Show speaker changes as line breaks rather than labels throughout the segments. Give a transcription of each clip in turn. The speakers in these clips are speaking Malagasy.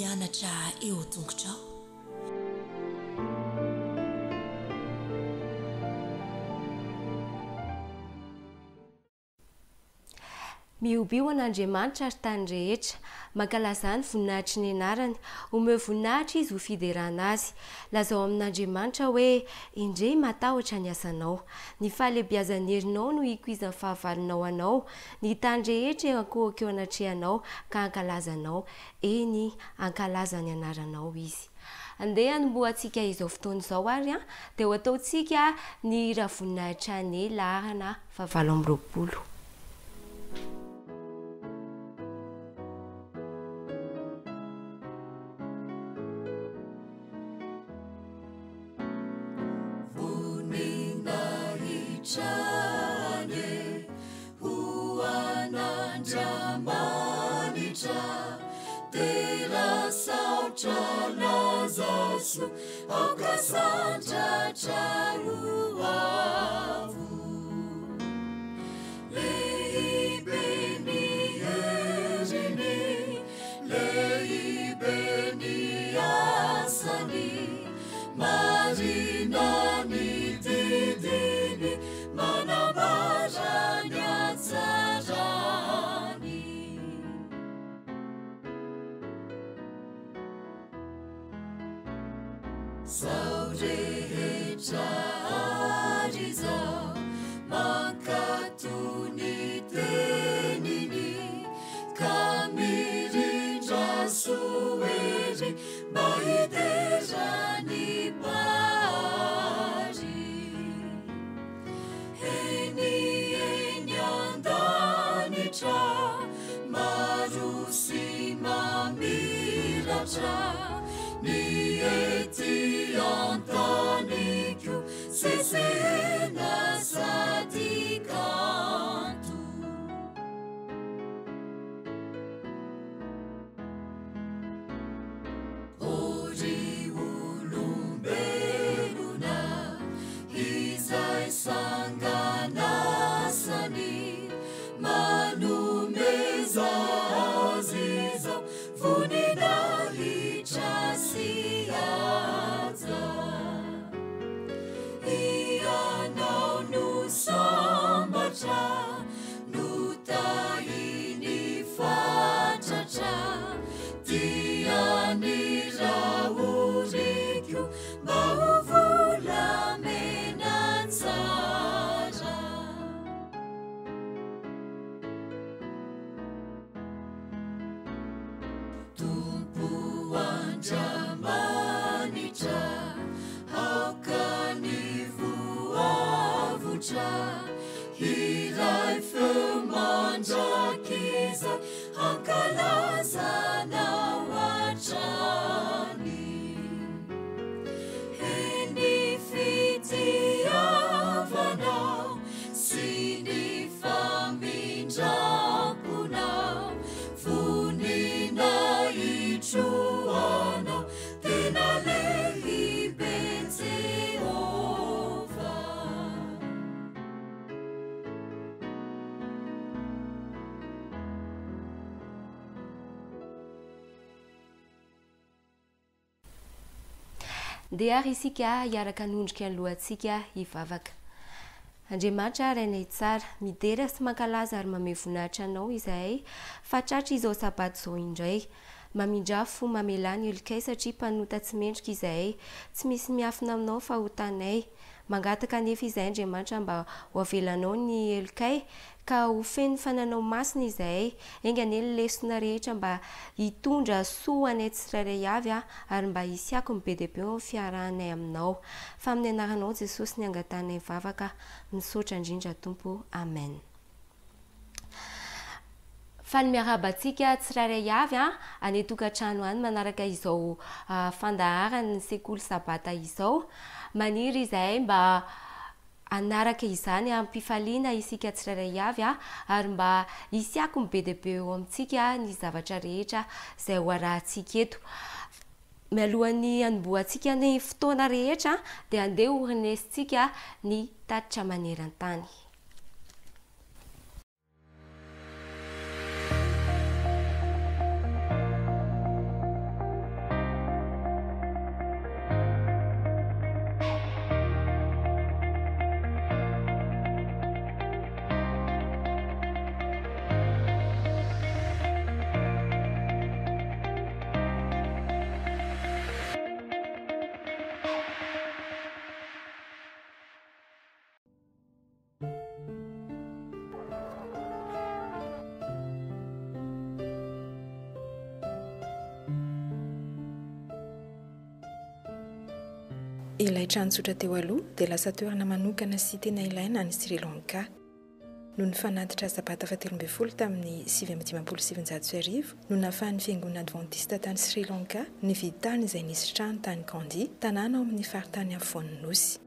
mianatra eo tongotrao.
Miobio an'Andriamanitra ary tany rehetra, mankalaza ny voninahitry ny anarany, omeo voninahitra izy ho fiderana azy. Lazao amin'Andriamanitra hoe indray matahotra ny asanao, ny fahalebiazan'ny herinao no hikuizan'ny fahavalonao anao, ny tany rehetra ankohaka eo anatrehanao ka ankalazanao, eny ankalaza ny anaranao izy. Andeha hanombohantsika izao fotoana izao ary dia ho ataontsika ny hira voninahitra ny laharana 720.
Aukasanta chaluavu leibeni erini leibeni asani marina ni didini manabara nyatsarani Saurehetra ariza makatuni tenini kamirindra sueri baiderani pari heni enyandanitra marusi mamiratra ni eti antanikyo sesena sadikantu ori ulumbeluna izai sanganasani manumeza aziza funidali chasiaza ianau nusambatra nutaini fatratra tiani raurikyo bahuvolamena tsara Tumpuanjamanitra haukanivuavutra hirai femandrakiza hankalazana watrani heni fitiavana sini famindrampuna funina ichuana tena lehibe Jehova
Dia ary isika hiaraka hanondrika ny lohantsika hivavaka. Andriamanitra rainay tsara, midera sy mankalaza ary mamey voninahitra anao izahay fa tratra izao sabato izao indray. Mamindrafo mamelany elokay satria mpanota tsy mendrika izahay, tsy misy miafina aminao fa ho tanay. Mangataka nefa izahay Andriamanitra mba ho avelanao ny elokay ka ho feno fananao masina izahay, engany ny lesona rehetra mba hitondra soa anay tsirairay avy ary mba hisiako ny be dia be ny fiarahanay aminao. Fa amin'ny anaranao Jesosy ny angatanay vavaka, misaotra indrindra Tompo. Amen. Fa ny miarabantsika tsirairay avy any tokantrano any manaraka izao fandaharany sekoly sabata izao. Maniry izahay mba anaraka izany ampifaliana isika tsirairay avy ary mba hisiako ny be dia be eo amintsika ny zavatra rehetra izay ho arahantsika eto. Mialohan'ny hanombohantsika ny fotoana rehetra dia andeha horinesintsika ny tatitra maneran-tany.
ilay trano-tsotra teo aloha dia lasa toerana manokana sy tena ilaina ny Sri Lanka. Noho ny fanatitra sabata 17 tamin'ny 757 no nahafahan'ny fiangonana adventista tany Sri Lanka nividy tany izay nisy trano tany Kandy, tanàna ao amin'ny faritany afovoan'ny nosy.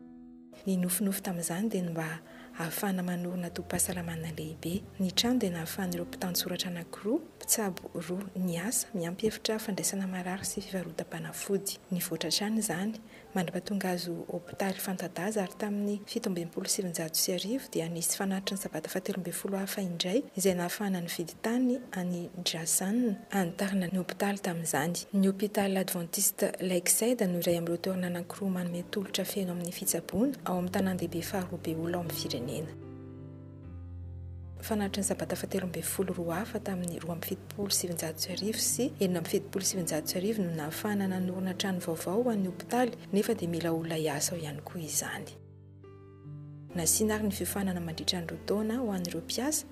Ny nofinofy tamin'izany dia mba ahafahana manorina tom-pahasalamana lehibe. Ny trano dia nahafahan'ireo mpitantsoratra anankiroa, mpitsabo roa niasa miampy hevitra fandraisana marary sy fivarotam-panafody. Nivoatra trano izany mandrapatonga azo hôpitaly fanta-daza ary tamin'ny 1770 dia nisy fanatitra ny sabata 17 hafa indray izay nahafahana nividy tany any Jasan anitarina ny hôpitaly tamin'izany. Ny hôpitaly adventiste Lakeside no iray amin'ireo toerana anankiroa manome tolotra feno amin'ny fitsaboana ao amin'ny tanan-dehibe faharoa be olona ao amin'ny firenena. Fanatitra ny sabata 17 hafa tamin'ny 2770 sy 1770 no nahafahana nanorina trano vaovao ho an'ny hôpitaly, nefa dia mila olona hiasa ao ihany koa izany. Nasiana ary ny fiofanana mandritra ny roa taona ho an'ireo mpiasa.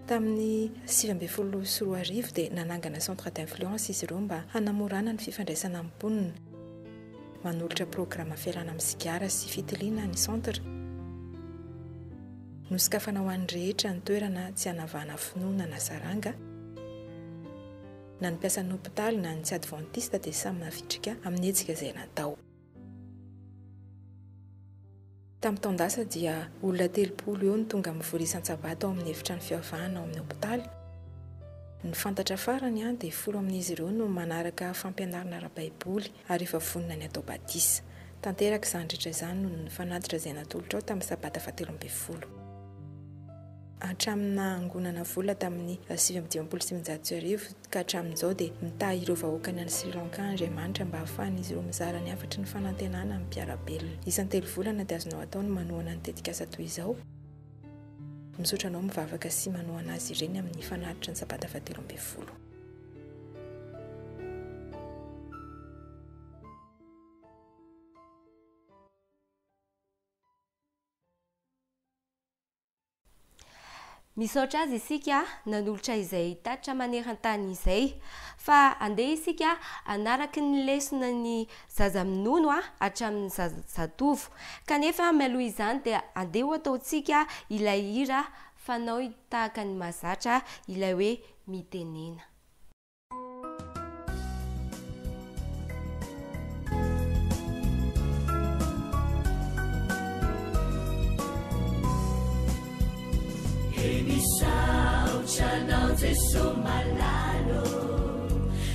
Tamin'ny 74 dia nanangana centre d'influence izy ireo mba hanamorana ny fifandraisana amin'ny mponina, manolotra programa fialana amin'ny sigara sy fitiliana ny centre. Nosokafana ho an'ny rehetra ny toerana tsy hanavahana finoana na saranga. Na ny mpiasan'ny hôpitaly na ny tsy adventista dia samy navitrika amin'ny hetsika izay natao. Tamin'ny taondasa dia olona 30 eo ny tonga mivory isan-tsabata ao amin'ny efitra ny fivavahana ao amin'ny hôpitaly. Ny fantatra farany dia 10 amin'izy ireo no manaraka fampianarana ara-baiboly ary efa vonona ny atao batisa. Tanteraka izany rehetra izany noho ny fanatitra izay natolotra ao tamin'ny sabata 17. Hatramina angonana vola tamin'ny 770 ka hatramin'izao dia mitahy ireo vahoakany any Sri Lanka Andriamanitra mba ahafahan'izy ireo mizara ny afatry ny fanantenana amin'ny mpiarabelona. Isan-telo volana dia azonao atao ny manohana ny tetikasa toy izao. Misaotra anao mivavaka sy manohana azy ireny amin'ny fanatitra ny sabata 17.
Misaotra azy isika nanolotra izay tatra maneran-tany izay, fa andeha isika anaraky ny lesona ny zaza-minono hatramin'ny zatovo. Kanefa mialoha izany dia andeha ho ataontsika ilay hira fanao tahaka ny mahazatra, ilay hoe mitenena.
Chanao Jesu malalo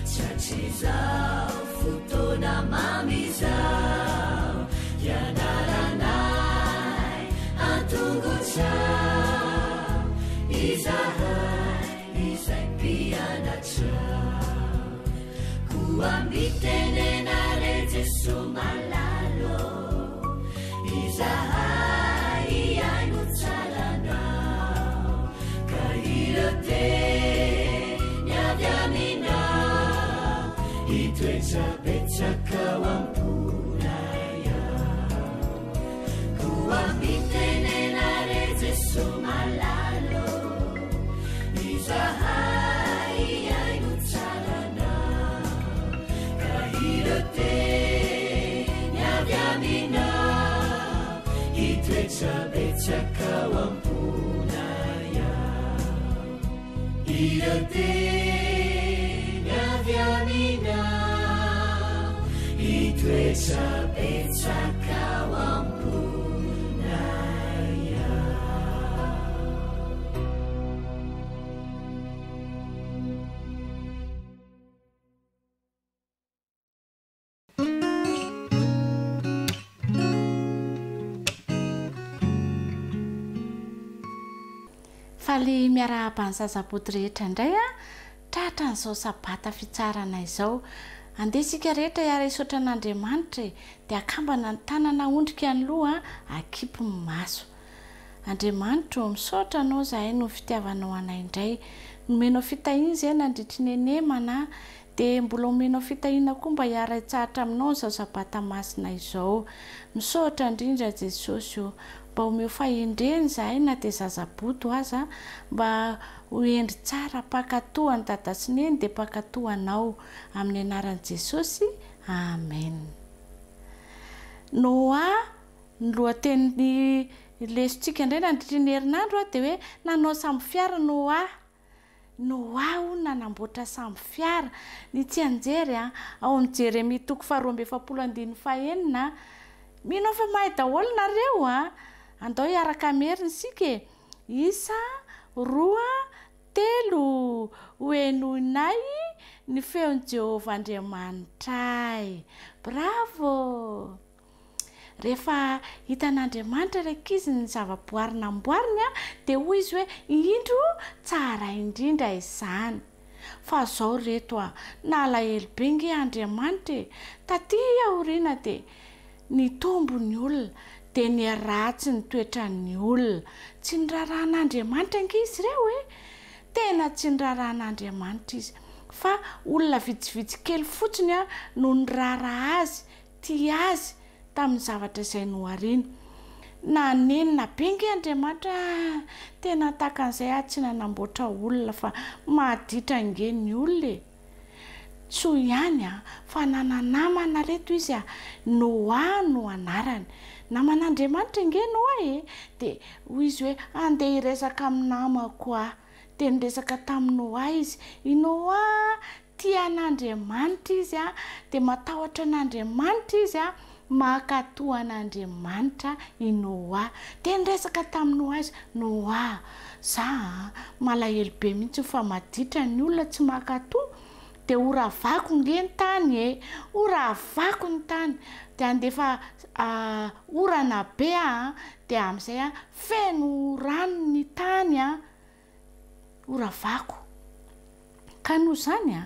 chachizao futona mamizao yanaranai atungu chao izai piana chao kuambitenenare Jesu malalo izai ainuchalana Irate nyadamina itwechapechaka wampunaya kuambitenenare Jesu malalo izahai ainuchalana kairate nyadamina itwechapechaka wampunaya Irate nyadamina itwechapechaka wampunaya.
Faly miarahaba ny zazaboty rehetra indray tratra n'izao sabata fitsarana izao. Andesika rehetra hiara isotra an'Andriamanitra dia akambana ny tanana ondrika ny loha akipy ny maso. Andriamanitra misaotra anao zahay no fitiavanao anay indray. Nomenao fitahiana izay nandritry ny enemana dia mbola omenao fitahiana koa mba hiara hitsahatra aminao izao sabata masina izao. Misaotra indrindra Jesosy io. Mba omeo fahendreny zahay na dia zazaboto aza mba hoendry tsara pakatoa ny dada sy neny dia pakatoa anao amin'ny anaran'i Jesosy. Amen. Noa ny lohateny lesontsika indray nandritra ny herinandro dia hoe nanao samby fiara Noa o nanamboatra samby fiara. Ny tsy anjery ao amin'ny Jeremia 2:7-9 minao fa mahay daholo nareo andao hiaraka merina isika isa 2:3 hoenoinay ny feon'i Jehovah Andriamanitray. Bravo! Rehefa hitan'Andriamanitra raiky izy ny zavaboary namboariny dia hoy izy hoe indro tsara indrindra izany. Fa zao reto nalahelo be nge Andriamanitra taty aoriana dia nitombo ny olona dia ny ratsy ny toetran'ny olona. Tsy niraran'Andriamanitra nge izy ireo tena tsy niraran'Andriamanitra izy fa olona vitsivitsy kely fotsiny no nirara azy tia azy tamin'ny zavatra izay nohariana. Nanenina be nge Andriamanitra tena takan'izay tsy nanamboatra olona fa maditra nge ny olona tso ihany fa nananamana reto izy Noa no anarany. Naman'Andriamanitra nge Noa dia hoy izy hoe andeha hiresaka amin'ny namako dia niresaka tamin'ny Noa izy. I Noa tian'Andriamanitra izy dia matahotra an'Andriamanitra izy makatoa an'Andriamanitra i Noa dia niresaka tamin'ny Noa izy. Noa za malahelo be mihitsy fa maditra ny olona tsy makatoa dia oravako nge ny tany oravako ny tany dia andefa orana be dia amin'izay feno rano ny tany oravako. Ka noho izany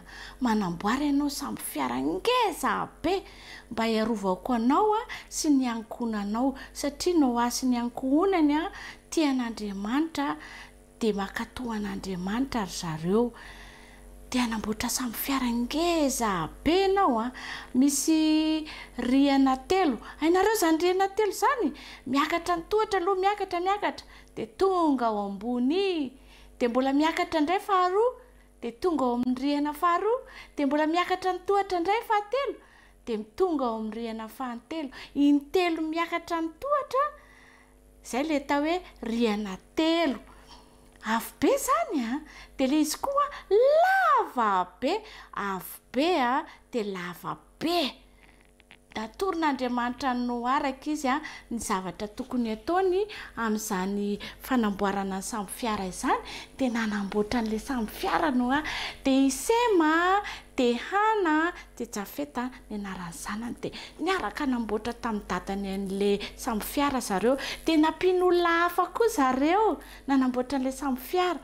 manamboary ianao samby fiara ngeza be mba hiarovako anao sy ny ankohonanao satria Noa sy ny ankohonany tian'Andriamanitra dia makatoa an'Andriamanitra ry zareo. Dia anamboatra samby fiara ngeza be ianao misy rihana 3. Hainareo zany rihana 3 zany miakatra ny tohatra aloha miakatra dia tonga ao ambony dia mbola miakatra indray faharoa dia tonga ao amin'ny rihana faharoa dia mbola miakatra ny tohatra indray fahatelo dia tonga ao amin'ny rihana fahatelo. Iny 3 miakatra ny tohatra izay le atao hoe rihana 3 avo be zany dia le izy koa lava be avo be dia lava be. Natoron'Andriamanitra ny Noa raiky izy ny zavatra tokony ataony amin'izany fanamboarana samby fiara izany dia nanamboatra an'ilay samby fiara Noa dia Isema dia Hana dia Jafeta ny anaran'ny zanany dia niaraka namboatra tamin'ny dadany an'ilay samby fiara zareo dia nampian'olona hafa koa zareo nanamboatra an'ilay samby fiara.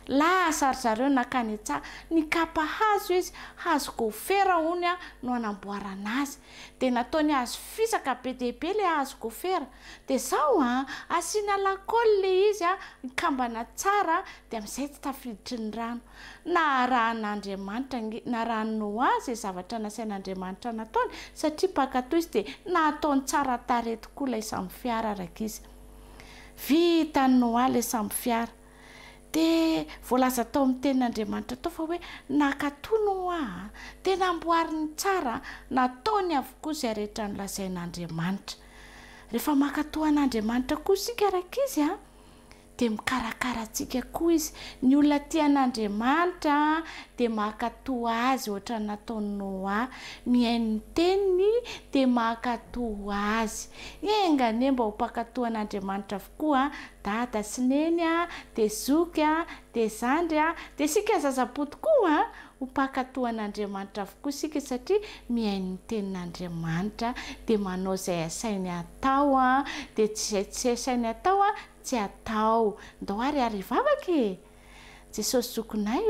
Lasary zareo nakany an-tsaha nikapa hazo izy hazo gofera hony no anamboarana azy dia nataony hazo fisaka be dia be le hazo gofera dia zao asiana lakôly le izy nikambana tsara dia amin'izay tsy tafiditry ny rano. Narahan'Andriamanitra narahany Noa izay zavatra nasain'Andriamanitra nataony satria pakatoa izy dia nataony tsara tarehy tokoa ilay samby fiara raiky izy. Vitan'ny Noa ilay samby fiara dia voalaza tao amin'ny tenin'Andriamanitra tao fa hoe nakatoa Noa dia namboariny tsara nataony avokoa izay rehetra nolazain'Andriamanitra. Rehefa makatoa an'Andriamanitra koa isika raiky izy dia mikarakara antsika koa izy. Ny olona tian'Andriamanitra dia makatoa azy ohatra ny nataony Noa mihaino ny teniny dia makatoa azy. Engane mba ho mpakatoa an'Andriamanitra avokoa dada sy neny dia zoky dia zandry dia isika zazaboto koa ho mpakatoa an'Andriamanitra avokoa isika satria mihaino ny tenin'Andriamanitra dia manao izay asainy atao dia tsy asainy atao tsy atao. Ndao ary vavaka Jesosy zokinay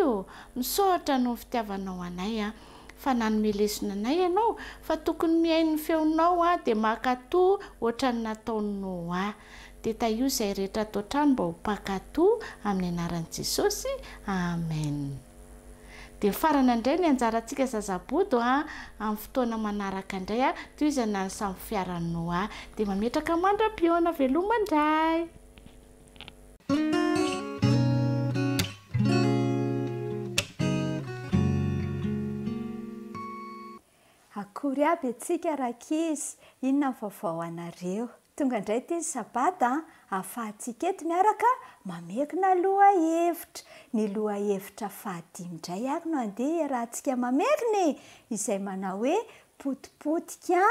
misaotra no fitiavanao anay fa nanome lesona anay ianao fa tokony mihaino ny feonao dia makatoa ohatra ny nataony Noa. Dia taio izay rehetra atao trano mba ho mpakatoa amin'ny anaran'i Jesosy. Amen. Dia farana indray ny anjarantsika zazaboto amin'ny fotoana manaraka indray toy izy nany samby fiaran'ny Noa dia mametraka mandra-pioana velomandray.
kory aby atsika rakizy inona ny vaovao anareo tonga indray ty ny sabata ahafahantsika eto miaraka mamekina loha hevitra ny loha hevitra fahadimy indray ako no andeha raha ntsika mamekiny izay manao hoe potipotika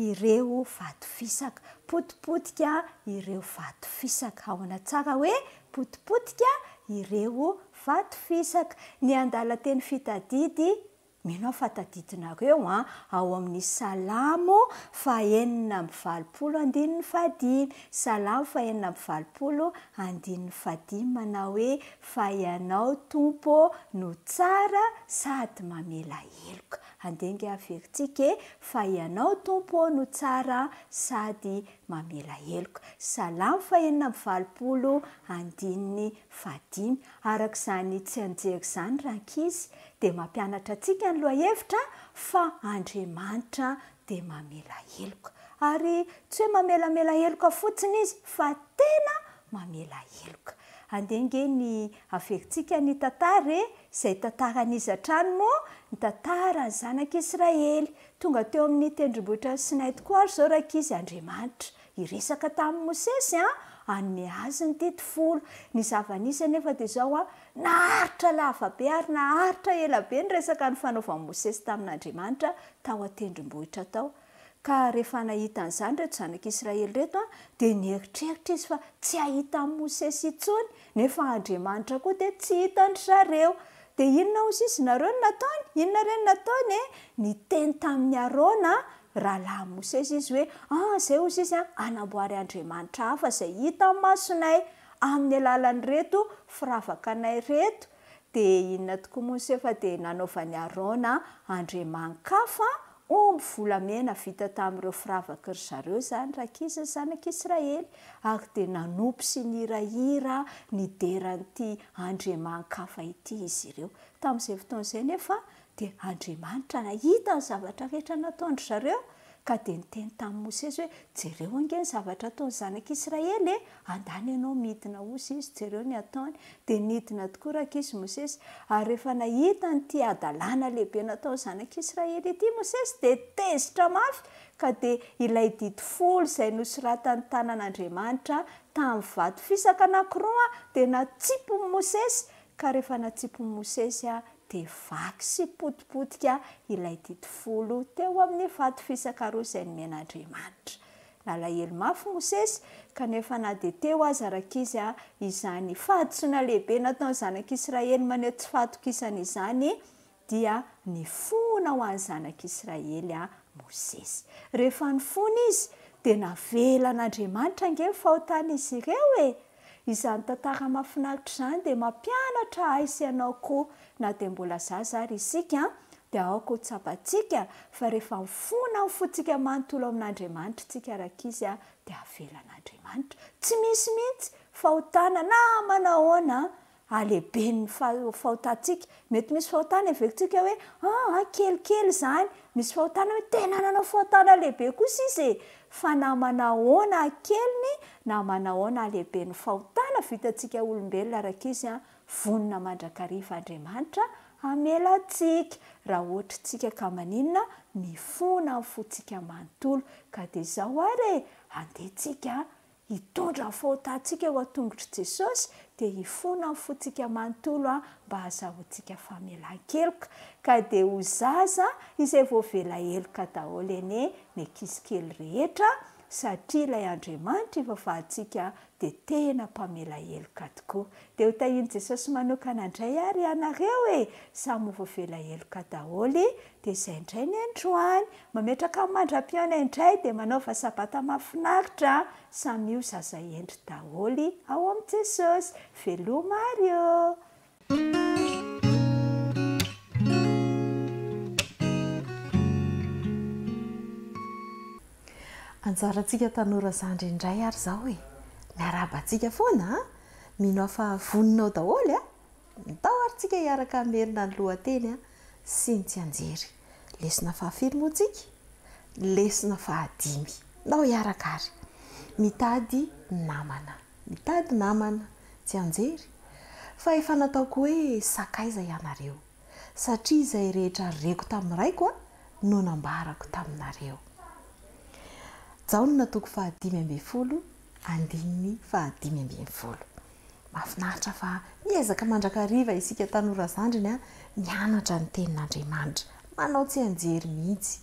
ireo vato fisaka potipotika ireo vato fisaka ao anatsara hoe potipotika ireo vato fisaka ny andala teny fitadidy mino fatadidinareo ao amin'ny salamo fahenina amby valopolo andininy fadimy salamo fahenina amby valopolo andininy fadimy manao hoe fa ianao tompo no tsara sady mamela heloka andenga averitsika fa ianao tompo no tsara sady mamela heloka salamo fahenina amby valopolo andininy fadimy arak'izany tsy anjery izany rankizy dia mampianatra antsika ny lohahevitra fa Andriamanitra dia mamela heloka ary tsy hoe mamelamela heloka fotsiny izy fa tena mamela heloka andenge ny averitsika ny tantara izay tantaran'izy hatrany moa ny tantarany zanak'Israely tonga teo amin'ny tendrombohitra Sinay tokoa ary zao rankizy Andriamanitra iresaka tamin'ny Mosesy anome azy ny tety folo ny zava-nisy anefa dia zao naharitra lavabe ary naharitra elabe ny resaka ny fanaovan'i Mosesy tamin'Andriamanitra tao atendrombohitra tao ka rehefa nahita an'izany reto zanak'Israely reto dia nieritreritra izy fa tsy ahita amin'ny Mosesy intsony nefa Andriamanitra koa dia tsy hitany zareo dia inona hozy izy nareo no nataony inona ireny nataony ny teny tamin'ny Arona rahalahy Mosesy izy hoe zay hozy izy anamboary Andriamanitra hafa izay hita amin'ny masonay amin'ny alalan'ny reto firavakanay reto dia inona tokoa moa fa dia nanaovan'ny Arona andriaman-kafa omby volamena vita tamin'ireo firavaka ry zareo zany rakizy zanak'Israely ary dia nanompo sy nirahira ny deran'ity andriaman-kafa ity izy ireo tamin'izay fotoan'izay nefa dia Andriamanitra nahita ny zavatra rehetra nataondry zareo ka dia niteny tamin'ny Mosesy hoe jereo ange ny zavatra ataony zanak'Israely andany ianao midina ozy izy jereo ny ataony dia nidina tokoa rakizy Mosesy ary rehefa nahita nyty adalàna lehibe nataony zanak'Israely ity Mosesy dia tezitra mafy ka dia ilay didy folo izay nosoratany tanan'Andriamanitra tamin'ny vato fisaka anankiroa dia natsipo Mosesy ka rehefa natsipo Mosesy dia vaky sy potipotika ilay didy folo teo amin'ny vato fisaka roa izay nomen'Andriamanitra. Nalahelo mafy Mosesy kanefa na dia teo aza rakizy izany fahadisoana lehibe nataony zanak'Israely maneho tsy fahatokisana izany dia nifona ho an'ny zanak'Israely Mosesy. Rehefa nifona izy dia navelan'Andriamanitra ange fahotana izy ireo izany tantara mahafinaritra izany dia mampianatra aisy ianao koa na dia mbola zaza ary isika dia aoko tsapantsika fa rehefa mifona fotsika manontolo amin'Andriamanitra tsika rakizy dia avelan'Andriamanitra tsy misy mihitsy fahotana na manahoana alehibe ny fahotantsika mety misy fahotana everitsika hoe kelikely izany misy fahotana hoe tena nanao fahotana lehibe kosa izy fa na manahoana keliny na manahoana lehibe ny fahotana vitantsika olombelona rakizy vonona mandrakariva Andriamanitra amelantsika raha ohatritsika ka maninona mifona fotsika manontolo ka dia izao ary andehitsika hitondra ny fahotantsika eo an-tongotry Jesosy dia hifona fotsika manontolo mba hahazahoantsika famelan-keloka ka dia ho zaza izay voavela heloka daholo eny ny ankizikely rehetra satria ilay Andriamanitra ivavahantsika dia tena mpamela heloka tokoa dia ho tahiny Jesosy manokana indray ary ianareo samy voavela heloka daholo dia izay indray ny androany mametraka amin'ny mandram-piaona indray dia manaova sabata mahafinaritra samy io zaza endry daholo ao amin'ny Jesosy veloma ary eo.
Anjarantsika tanora zandry indray ary zao miarabantsika foana mino afa voninao daholo mitao ary tsika hiaraka merina ny lohateny sy ny tsy anjery lesona fahafilo moa tsika lesona fahadimy nao hiaraka ary mitady namana tsy anjery fa efa nataoko hoe sakaiza ianareo satria izay rehetra reko tamin'ny raiko no nambarako taminareo. Jaona toko 5:20 andininy 5:20. Mahafinaritra fa miezaka mandrakariva isika tanora zandriny a mianatra ny tenin'Andriamanitra, manao tsy anjery mihitsy.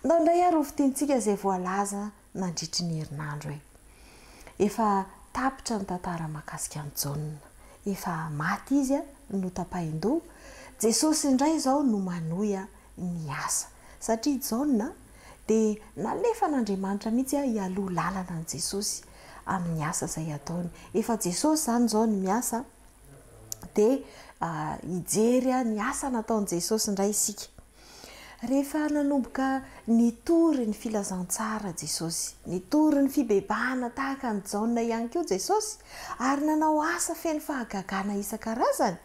Ndaindray ary ho fitentsika izay voalaza nandritry ny herinandro hoe efa tapitra ny tantara mahakasika ny Jaona, efa maty izy a no tapahin-doha. Jesosy indray izao no manohy ny asa, satria Jaona dia nalefa n'Andriamanitra mihitsy hialoha lalana ny Jesosy amin'ny asa izay ataony. Efa Jesosy zany izao ny miasa dia hijery ny asa nataon'i Jesosy indray isika. Rehefa nanomboka nitory ny filazantsara Jesosy, nitory ny fibebahana tahaka ny Jaona ihany koa Jesosy, ary nanao asa feno fahagagana isan-karazany,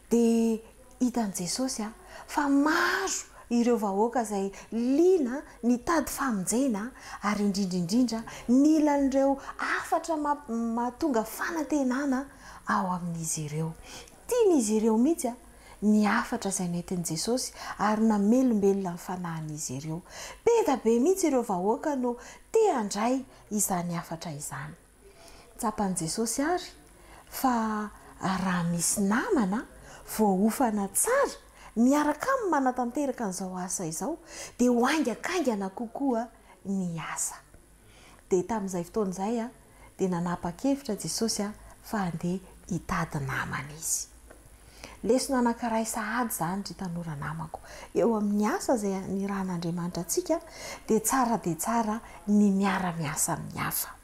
dia hitan'i Jesosy fa maro ireo vahoaka izay liana nitady famonjena, ary indrindraindrindra nilan'ireo afatra mahatonga fanantenana ao amin'izy ireo. Tian'izy ireo mihitsy ny afatra izay nentin'i Jesosy, ary namelombelona ny fanahin'izy ireo. Be da be mihitsy ireo vahoaka no te handray izany afatra izany. Tsapan'i Jesosy ary fa raha misy namana voaofana tsara miaraka amin'ny manatanteraka an'izao asa izao, dia ho aingakaingana kokoa ny asa. Dia tamin'izay fotoana izay dia nanapa-kevitra Jesosy fa andeha hitady namana izy. Lesona anankiray sahady zany ry tanora namako, eo amin'ny asa izay nirahan'Andriamanitra antsika dia tsara ny miara-miasa amin'ny hafa.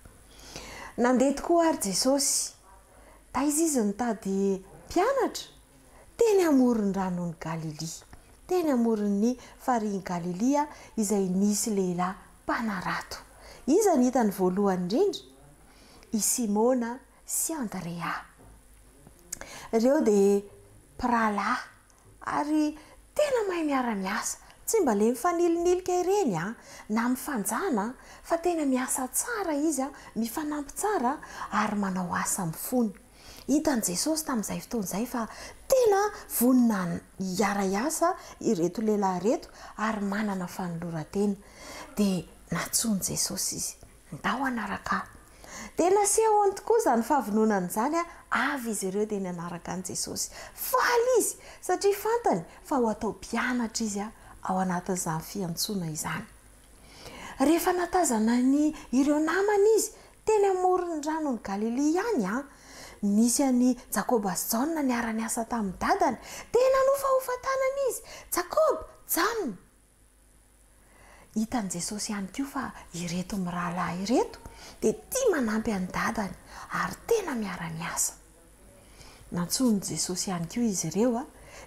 Nandeha tokoa ary Jesosy, taiza izy nitady mpianatra teny amoron-dranon'ny Galilia, teny amoron'ny farihin'i Galilia izay nisy lehilahy mpanarato. Iza ny hitany voalohany indrindra? I Simona sy Andrea. Ireo dia mpirahalahy ary tena mahay miara-miasa, tsy mba le mifanilonilika ireny na mifanjana, fa tena miasa tsara izy mifanampy tsara ary manao asa mifony. Hitan'i Jesosy tamin'izay fotoana izay fa tena vonina hiara-iasa ireto lehilahy reto ary manana fanoloran-tena, dia natsoiny Jesosy izy, ndao anaraka. Dia nasehoany tokoa izany fahavononana izany avy izy ireo dia nanaraka an'i Jesosy. Faly izy satria fantany fa ho atao mpianatra izy ao anatin'izany fiantsoana izany. Rehefa natazana ireo namany izy teny amoron'ny ranon'ny Galilia ihany nisy any Jakoba sy Jaona niara-niasa tamin'ny dadany, tena nofahofantanana izy. Jakoba, Jaona. Hitan'i Jesosy ihany koa fa ireto mirahalahy ireto dia tia manampy an'ny dadany ary tena miara-miasa. Nantsoin'i Jesosy ihany koa izy ireo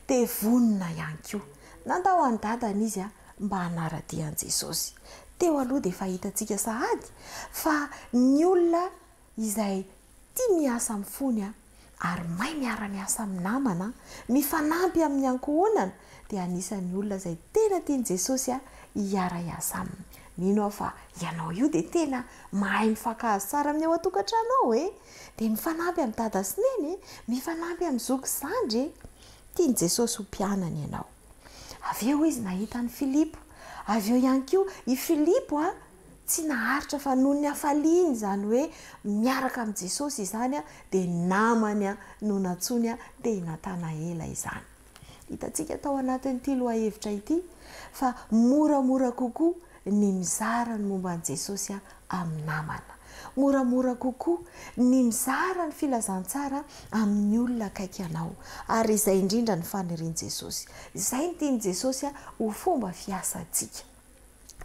dia vonina ihany koa. Nandao an'ny dadany izy mba hanaradian'i Jesosy. Teo aloha dia fahitantsika sahady fa ny olona izay tia miasa mifony ary mahay miara-miasa amin'ny namana, mifanampy amin'ny ankohonana, dia anisan'ny olona izay tena tian'i Jesosy hiara-iasa aminy. Mino aho fa ianao io dia tena mahay mifankahazo tsara amin'ny ao an-tokantranao dia mifanampy amin'ny dada sy neny, mifanampy amin'ny zoky sy zandry. Tian'i Jesosy ho mpianany ianao. Avy eo izy nahitany Filipo. Avy eo ihany koa i Filipo tsy naharitra fa noho ny hafaliany izany hoe miaraka amin'ny Jesosy izany dia namany no nantsony dia Natanaela izany. Hitantsika tao anatin'ity lohahevitra ity fa moramora kokoa ny mizara ny momba an'i Jesosy amin'ny namana. Moramora kokoa ny mizara ny filazantsara amin'ny olona akaiky anao, ary izay indrindra ny fanirian'i Jesosy. Izay ny tian'i Jesosy ho fomba fiasantsika.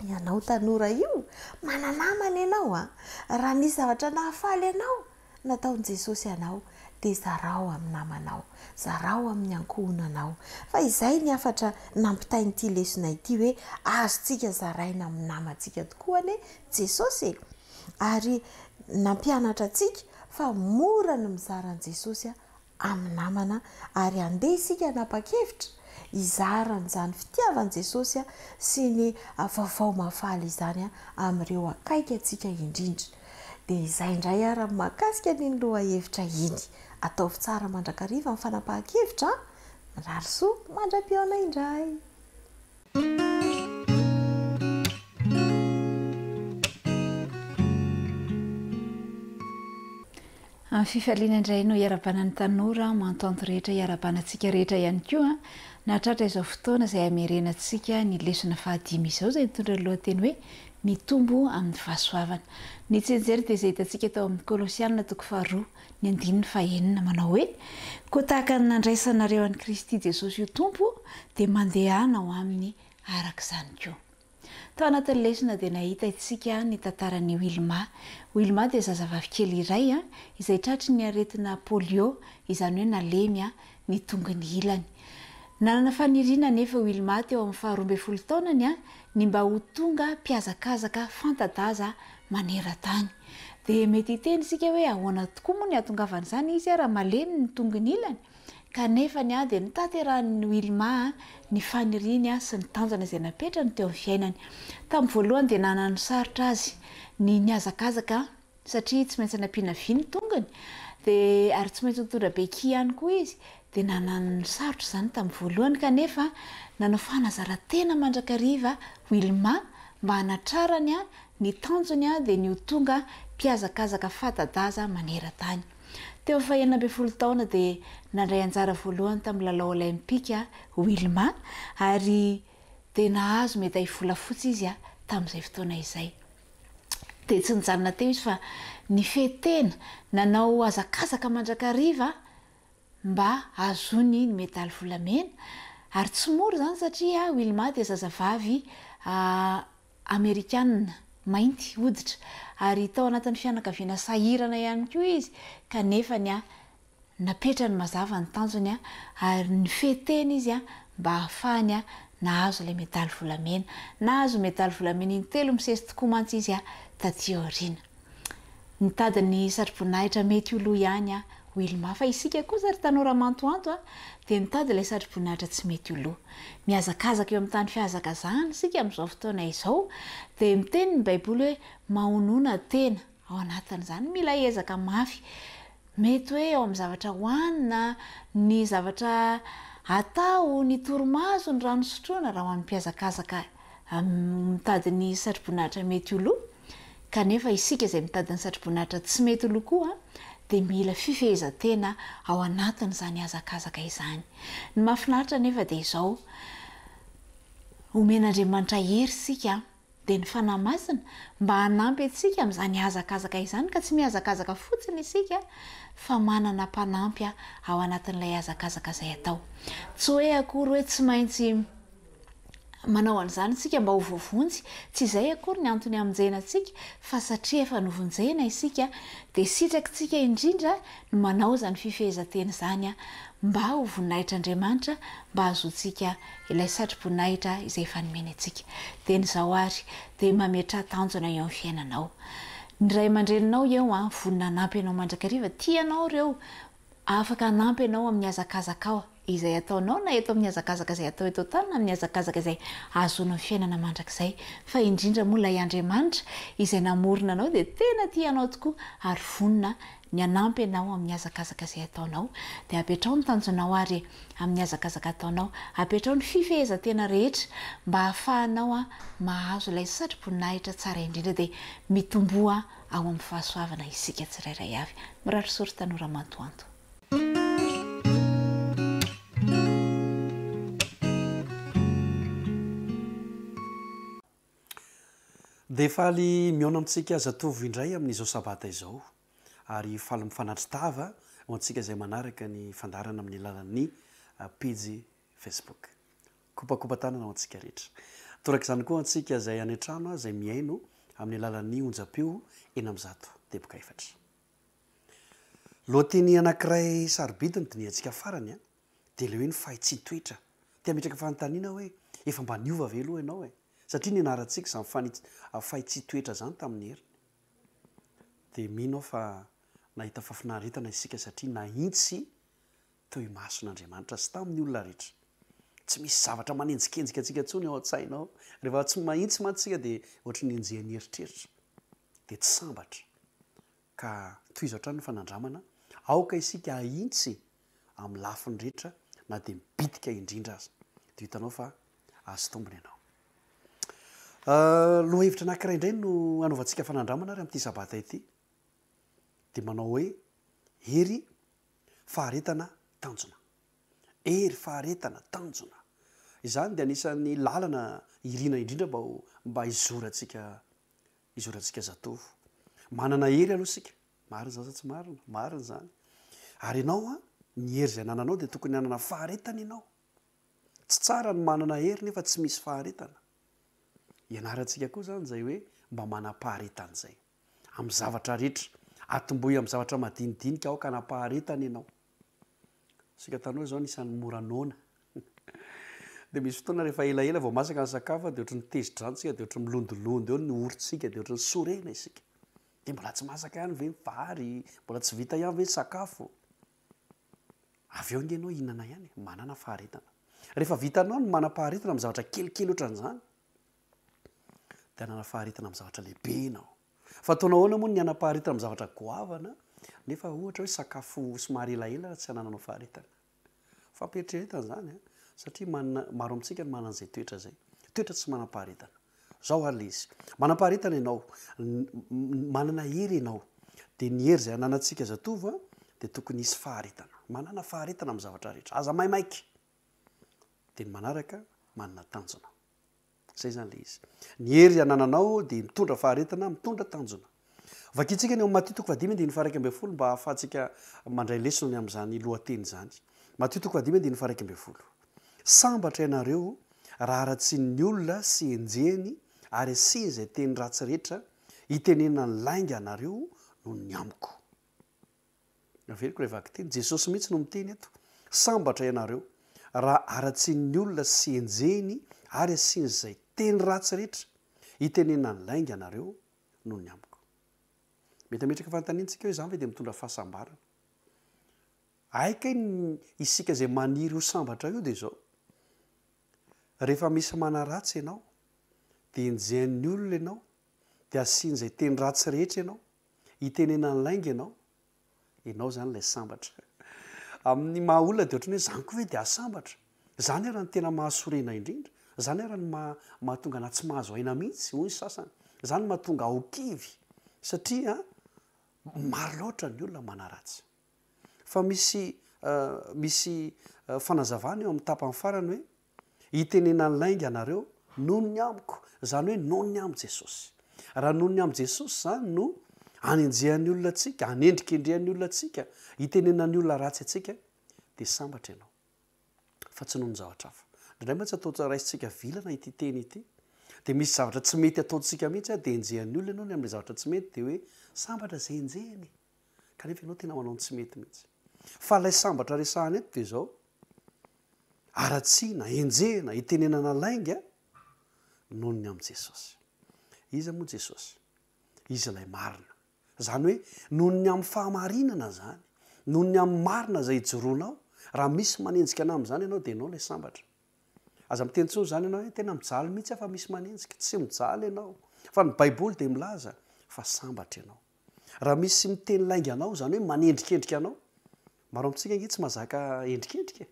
Ianao tanora io, mananamana ianao raha nisy zavatra nahafaly ianao nataon'i Jesosy ianao dia zarao amin'ny namanao, zarao amin'ny ankohonanao. Fa izay ny afatra nampitain'ity lesona ity hoe azontsika zaraina amin'ny namantsika tokoa ane Jesosy, ary nampianatra antsika fa mora ny mizaran'i Jesosy amin'ny namana, ary andeha isika nanapa-kevitra izarany izany fitiavan'i Jesosy sy ny vaovao mahafaly izany amin'ireo akaiky antsika indrindra. Dia izay indray ary mahakasika ny lohahevitra iny. Ataovy tsara mandrakariva amin'ny fanapahan-kevitra. Rarosoa mandram-piona indray.
amin'ny fifaliana indray no iarabana ny tanora mantonto rehetra iarabanantsika rehetra ihany koa nahatratra izao fotoana izay amerenantsika ny lesona fahadimy izao izay mitondra lohateny hoe mitombo amin'ny fahasoavana ny tsenjery dia izay hitantsika tao amin'ny kolosianina toko faharoa ny andininy fahenina manao hoe koa tahaka ny nandraisanareo an'i Kristy Jesosy io tompo dia mandehanao aminy araka izany koa. Tao anatin'ny lesona dia nahita itsika ny tantaran'ny Wilma dia zazavavy kely iray izay tratry ny aretina polio izany hoe nalemy ny tongony ilany. Nanana faniriana nefa Wilma teo amin'ny 12 taonany ny mba ho tonga mpiazakazaka fanta-daza maneran-tany. Dia mety hiteny isika hoe ahoana tokoa moa ny ahatongavan'izany izy raha malemy ny tongony ilany. Kanefa dia nitanterahan'ny Wilma ny faniriany sy ny tanjona izay napetrany teo amin'ny fiainany. Tamin'ny voalohany dia nanana sarotra azy ny niazakazaka satria tsy maintsy nampiana vy ny tongony dia ary tsy maintsy nitondra beky ihany koa izy dia nanana sarotra izany tamin'ny voalohany kanefa nanao fanazarantena mandrakariva Wilma mba hanatrarany ny tanjony dia ny ho tonga mpiazakazaka fanta-daza maneran-tany. Teo 12 taona dia nandray anjara voalohany tamin'ny lalao olimpika Wilma ary dia nahazo médaille volafotsy izy tamin'izay fotoana izay. Dia tsy nijanona teo izy fa nifetena nanao azakazaka mandrakariva mba azony ny médaille volamena ary tsy mora izany satria Wilma dia zazavavy Amerikanina mainty hoditra ary tao anatin'ny fianakaviana sahirana ihany koa izy kanefa napetrany mazava ny tanjony ary nifetena izy mba hahafahany nahazo ilay médaille volamena. Nahazo médaille volamena intelo misesy tokoa mantsy izy taty aoriana. Nitady ny satroboninahitra mety olo ihany Wilma fa isika kosa ry tanora mantoanto dia nitady ilay satroboninahitra tsy mety olo. Miazakazaka eo amin'ny tany fihazakazahana isika amin'izao fotoana izao dia miteny ny Baiboly hoe mahonona tena ao anatin'izany mila ezaka mafy. Mety hoe ao amin'ny zavatra hohanina, ny zavatra atao, ny torimaso, ny rano sotroina raha ho an'ny mpiazakazaka mitady ny satroboninahitra mety olo. Kanefa isika izay mitady ny satroboninahitra tsy mety olo koa dia mila fifehezan-tena ao anatin'izany hazakazaka izany. Ny mahafinaritra nefa dia izao omen'Andriamanitra hery isika dia ny fanahy masina mba hanampy antsika amin'izany hazakazaka izany ka tsy mihazakazaka fotsiny isika fa manana mpanampy ao anatin'ilay hazakazaka izay atao. Tsy hoe akory hoe tsy maintsy manao an'izany isika mba ho voavonjy, tsy izay akory ny antony hamonjenantsika fa satria efa novonjena isika dia sitrakitsika indrindra no manao izany fifehezan-tena izany mba ho voninahitr'Andriamanitra mba hahazoantsika ilay satroboninahitra izay efa nomeny antsika. Dia nyzao ary dia mametra tanjona eo amin'ny fiainanao. Ny ray aman-dreninao eo vonina hanampy ianao mandrakariva, tianao ireo afaka hanampy ianao amin'ny hazakazaka ao izay ataonao na eto amin'ny hazakazaka izay atao eto tany na amin'ny hazakazaka izay ahazoana amin'ny fiainana mandrakizay. Fa indrindra moa ilay Andriamanitra izay namorona anao dia tena tianao tokoa ary vonina ny hanampy ianao amin'ny hazakazaka izay ataonao. Dia apetrao ny tanjonao ary amin'ny hazakazaka ataonao, apetrao ny fifehezan-tena rehetra mba hahafahanao mahazo ilay satroboninahitra tsara indrindra dia mitomboa ao amin'ny fahasoavana isika tsirairay avy. Miratro sory tanora mantoanto.
Dia faly miona amintsika zatovo indray amin'izao sabata izao ary faly mifanatry tava ho antsika izay manaraka ny fandarana amin'ny alalan'ny page Facebook. Kopakopa tanana ho antsika rehetra. Toraka izany koa antsika izay any an-trano izay miaino amin'ny alalan'ny onjam-peo 904. Lohateny anankiray sarobidiny diniantsika farany dia ilay hoe ny fahitsy-toetra. Tia metraka fanontaniana hoe efa mba niova ve aloha ianao satria ny anarantsika izany fahitsy-toetra izany tamin'ny heriny. Dia mino fa nahita fahafinaretana isika satria nahintsy teo imason'Andriamanitra sy tamin'ny olona rehetra. Tsy misy zavatra manenjikenzika antsika intsony ao an-tsainao. Rehefa tsy mahintsy mantsika dia ohatry ny enjehany eritreritra dia tsy sambatra. Ka toy izao trano ny fanandramana aoka isika ahintsy amin'ny lafiny rehetra na dia mibitika indrindra azy. Dia hitanao fa azo tombony ianao. Lohahevitra anankiray indray no anaovantsika fanandramana ary amin'ity sabata ity dia manao hoe ery faharetana tanjona, ery faharetana tanjona. Izany de anisan'ny lalana irina indrindra mba izorantsika zatovo. Manana ery aloha sika, marina zany sa tsy marina, marina zany. Ary ianao a ny ery zay nananao de tokony hanana faharetana ianao. Tsy tsara ny manana ery nefa tsy misy faharetana. Ianarantsika koa zany zay hoe mba manam-paharetana zay amin'ny zavatra rehetra, atombohy amin'ny zavatra madinidinika ao ka hanapaharetana ianao. Sika tanora zao nisan'ny moranona. De misy fotoana rehefa elaela vao masaka ny sakafo de ohatry ny tezidrantsika de ohatry milondolondo eo ny oritsika de ohatry ny sorena isika. De mbola tsy masaka ihany ve ny vary, mbola tsy vita ihany ve ny sakafo. Avy eo nge ianao hinana ihany, manana faharetana. Rehefa vitanao ny manam-paharetana amin'ny zavatra kelikely ohatran'izany, de hanana faharetana amin'ny zavatra lehibe ianao. Fa ataonao ahoana moa ny hanam-paharetana amin'ny zavatra goavana, nefa ohatra hoe sakafo somary elaela tsy hanananao faharetana. Fampietreretana zany a, satria maro amintsika ny manan'izay toetra zay. Toetra tsy manam-paharetana. Zao ary le izy. Manam-paharetana ianao, manana ery ianao. De ny ery zay hananantsika zatovo a, de tokony hisy faharetana. Manana faharetana amin'ny zavatra rehetra. Aza maimaiky. De ny manaraka manana tanjona. Zay zany le izy. Ny ery hanananao de mitondra faharetana, mitondra tanjona. Vakitsika ny ao Matthieu 5:1 mba ahafahantsika mandray lesona amin'izany lohateny zany. Matthieu 5:1. Sambatra ianareo raha ratsian'ny olona sy enjehany ary asiany izay teny ratsy rehetra hitenena ny lainga anareo noho ny amiko. Averiko rehefa kiteny Jesosy mihitsy no miteny eto. Sambatra ianareo raha aratsian'ny olona sy enjehany ary asiany izay teny ratsy rehetra hitenena ny lainga anareo noho ny amiko. Mety ametraka fanontaniantsika hoe zany ve de mitondra fahasambarana? Aika isika zay maniry ho sambatra io de zao. Rehefa misy manaratsy ianao, de enjehan'ny olona ianao, de asiany zay teny ratsy rehetra ianao, hitenena ny lainga ianao zany ilay sambatra. Amin'ny maha olona de ohatrany hoe zany koa hoe de asambatra. Zany ara ny tena mahasorena indrindra. Zany ara ny mahatonga na tsy mahazo aina mihitsy hoy ny sasany. Zany mahatonga ao kivy. Satria maro loatra ny olona manaratsy. Fa misy fanazavana eo amin'ny tapany farany hoe hitenena ny lainga anareo noho ny amiko. Zany hoe noho ny am Jesosy. Raha noho ny am Jesosy zany no hanenjehan'ny olona atsika, hanendrikendrehan'ny olona atsika, hitenenan'ny olona ratsy atsika, de sambatra ianao. Fa tsy noho ny zavatra hafa. Indray mantsy atao raisitsika vilana ity teny ity. De misy zavatra tsy mety ataontsika mihitsy de enjehan'ny olona ianao ny amin'ny zavatra tsy mety de hoe sambatra zay enjehany. Kanefa ianao tena manao ny tsy mety mihitsy. Fa ilay sambatra resahany eto de zao aratsiana, enjehana, hitenenana lainga noho ny am Jesosy. Iza moa Jesosy? Izy ilay marina. Zany hoe noho ny am fahamarinana zany, noho ny am marina zay ijoroanao, raha misy manenjika anao amin'izany ianao de ianao ilay sambatra. Aza miteny tsony zany ianao hoe tena mijaly mihitsy afa misy manenjika, tsy mijaly ianao. Fa ny Baiboly de milaza fa sambatra ianao. Raha misy miteny lainga anao zany hoe manendrikendrika anao, maro amintsika nge tsy mahazaka endrikendrika.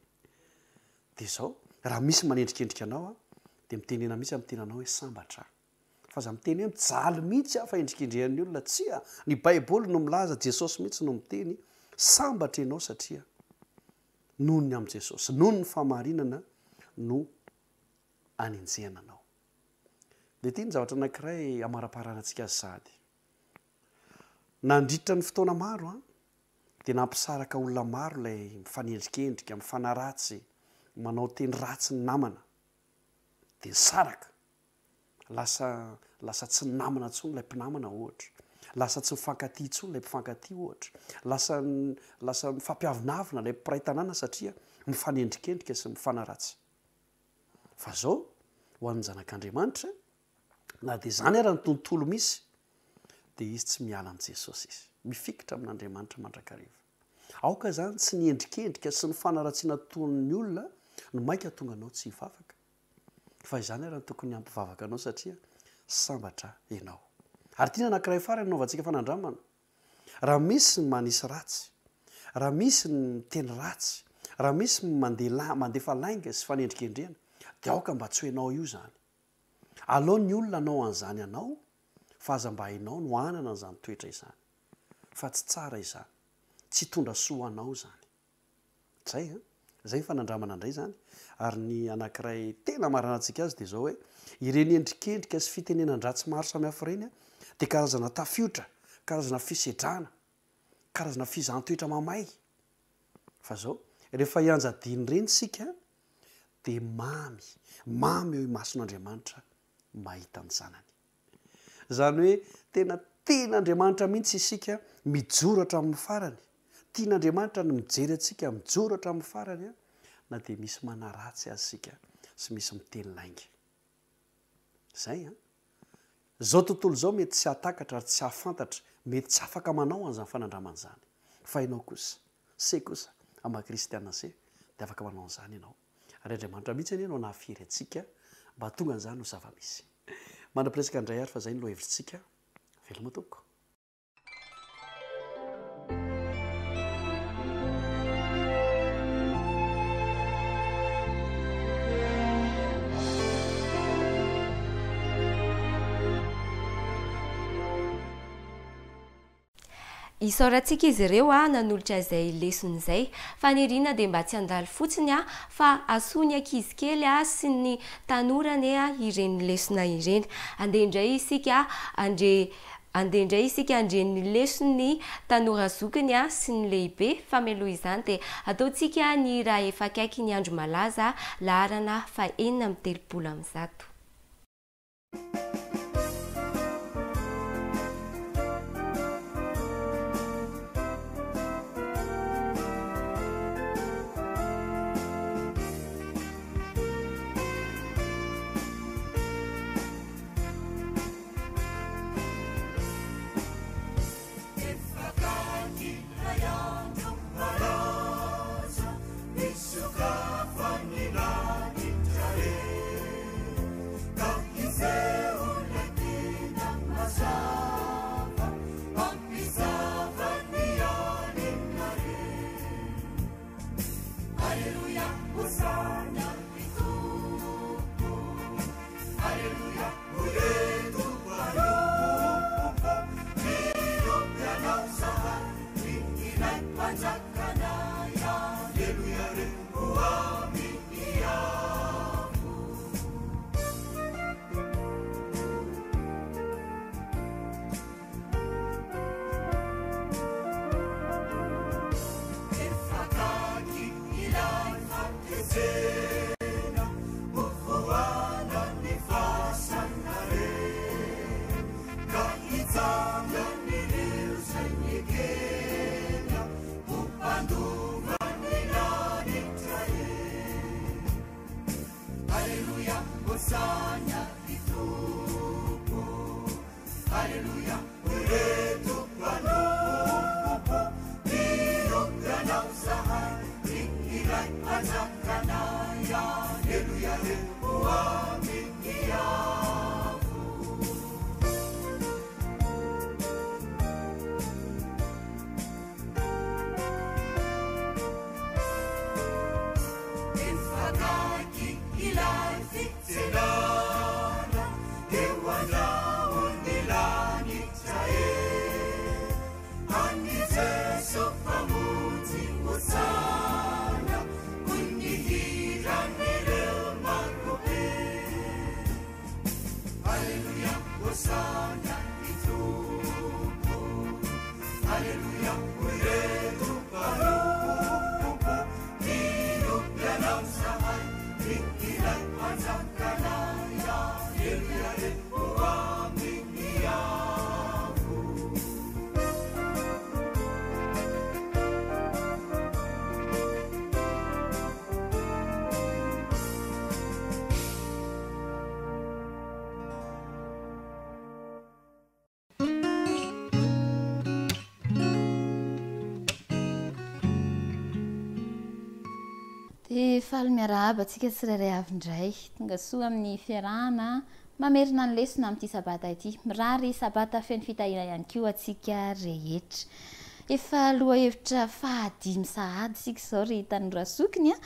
De zao, raha misy manendrikendrika anao de mitenena mihitsy amin'ny tenanao hoe sambatra. Fa aza miteny hoe mijaly mihitsy afa endrikendrehan'ny olona, tsy a. Ny Baiboly no milaza, Jesosy mihitsy no miteny sambatra ianao satria noho ny am Jesosy, noho ny fahamarinana no anenjehana anao. De ty ny zavatra anankiray amara-paranantsika sady. Nandritra ny fotoana maro de nampisaraka olona maro ilay mifanendrikendrika, mifanaratsy, manao teny ratsy ny namana. De nisaraka. Lasa tsy namana intsony ilay mpinamana ohatra. Lasa tsy mifankatia intsony ilay mpifankatia ohatra. Lasa mifampiavinavina ilay mpiray tanàna satria mifanendrikendrika sy mifanaratsy. Fa zao ho an'ny zanak'Andriamanitra, na de zany ara ny tontolo misy, de izy tsy miala am Jesosy izy. Mifikitra amin'Andriamanitra mandrakariva. Aoka zany tsy ny endrikendrika sy ny fanaratsiana toon'ny olona no maika tonga anao tsy hivavaka. Fa izany ara ny tokony hampivavaka anao satria sambatra ianao. Ary tiana anankiray farany naovantsika fanandramana. Raha misy ny manisy ratsy, raha misy ny teny ratsy, raha misy ny mandefa lainga sy fanendrikendrehana, de aoka mba tsy hoenao io zany. Aleo ny olona anao an'izany anao, fa aza mba hainao no anana an'izany toetra izany. Fa tsy tsara izany. tsy tondra soa anao zany zay zay fanandramana indray zany ary ny anankiray tena maranantsika azy dia zao hoe ireny endrikendrika sy fitenenan-dratsy maro samihafa ireny dia karazana tafiotra karazana fisedrana karazana fizantoetra mamay fa zao rehefa hianjadiny reny sika dia mamy eo imason'Andriamanitra mahita ny zanany zany hoe tena Andriamanitra mihitsy isika mijoratra amin'ny farany tian'Andriamanitra no mijery atsika mijoratra amin'ny farany na dia misy manaratsy azy sika sy misy miteny lainga zay zao tontolo zao mety tsy hatakatra ary tsy hafantatra mety tsy afaka manao an'izany fanandramana zany fa ianao kosa se kosa ama kristiana se dia afaka manao an'izany ianao ary Andriamanitra mihitsy ianao nahafiry atsika mba tonga an'izany ho zava-misy manam-piresaka indray ary fa zay ny loha hevitrintsika veloma tompoko
isaorantsika izy ireo nanolotra izay lesona izay fa nirina dia mba tsy handalo fotsiny fa asony ankizy kely sy ny tanorany ireny lesona ireny andeha indray isika andreny lesony tanora zokiny sy ny lehibe fa mialoha izany dia ataontsika ny raha efa akaiky ny andro malaza laharana fa 4/30
faly miarahaba atsika tsirairay avindray tonga soa amin'ny fiarahana mamerina ny lesona amin'ity sabata ity mirary sabata feno fitahina ihany koa atsika rehetra efa lohahevitra fahadimy sahady sika zao ry Tanora Sokiny a.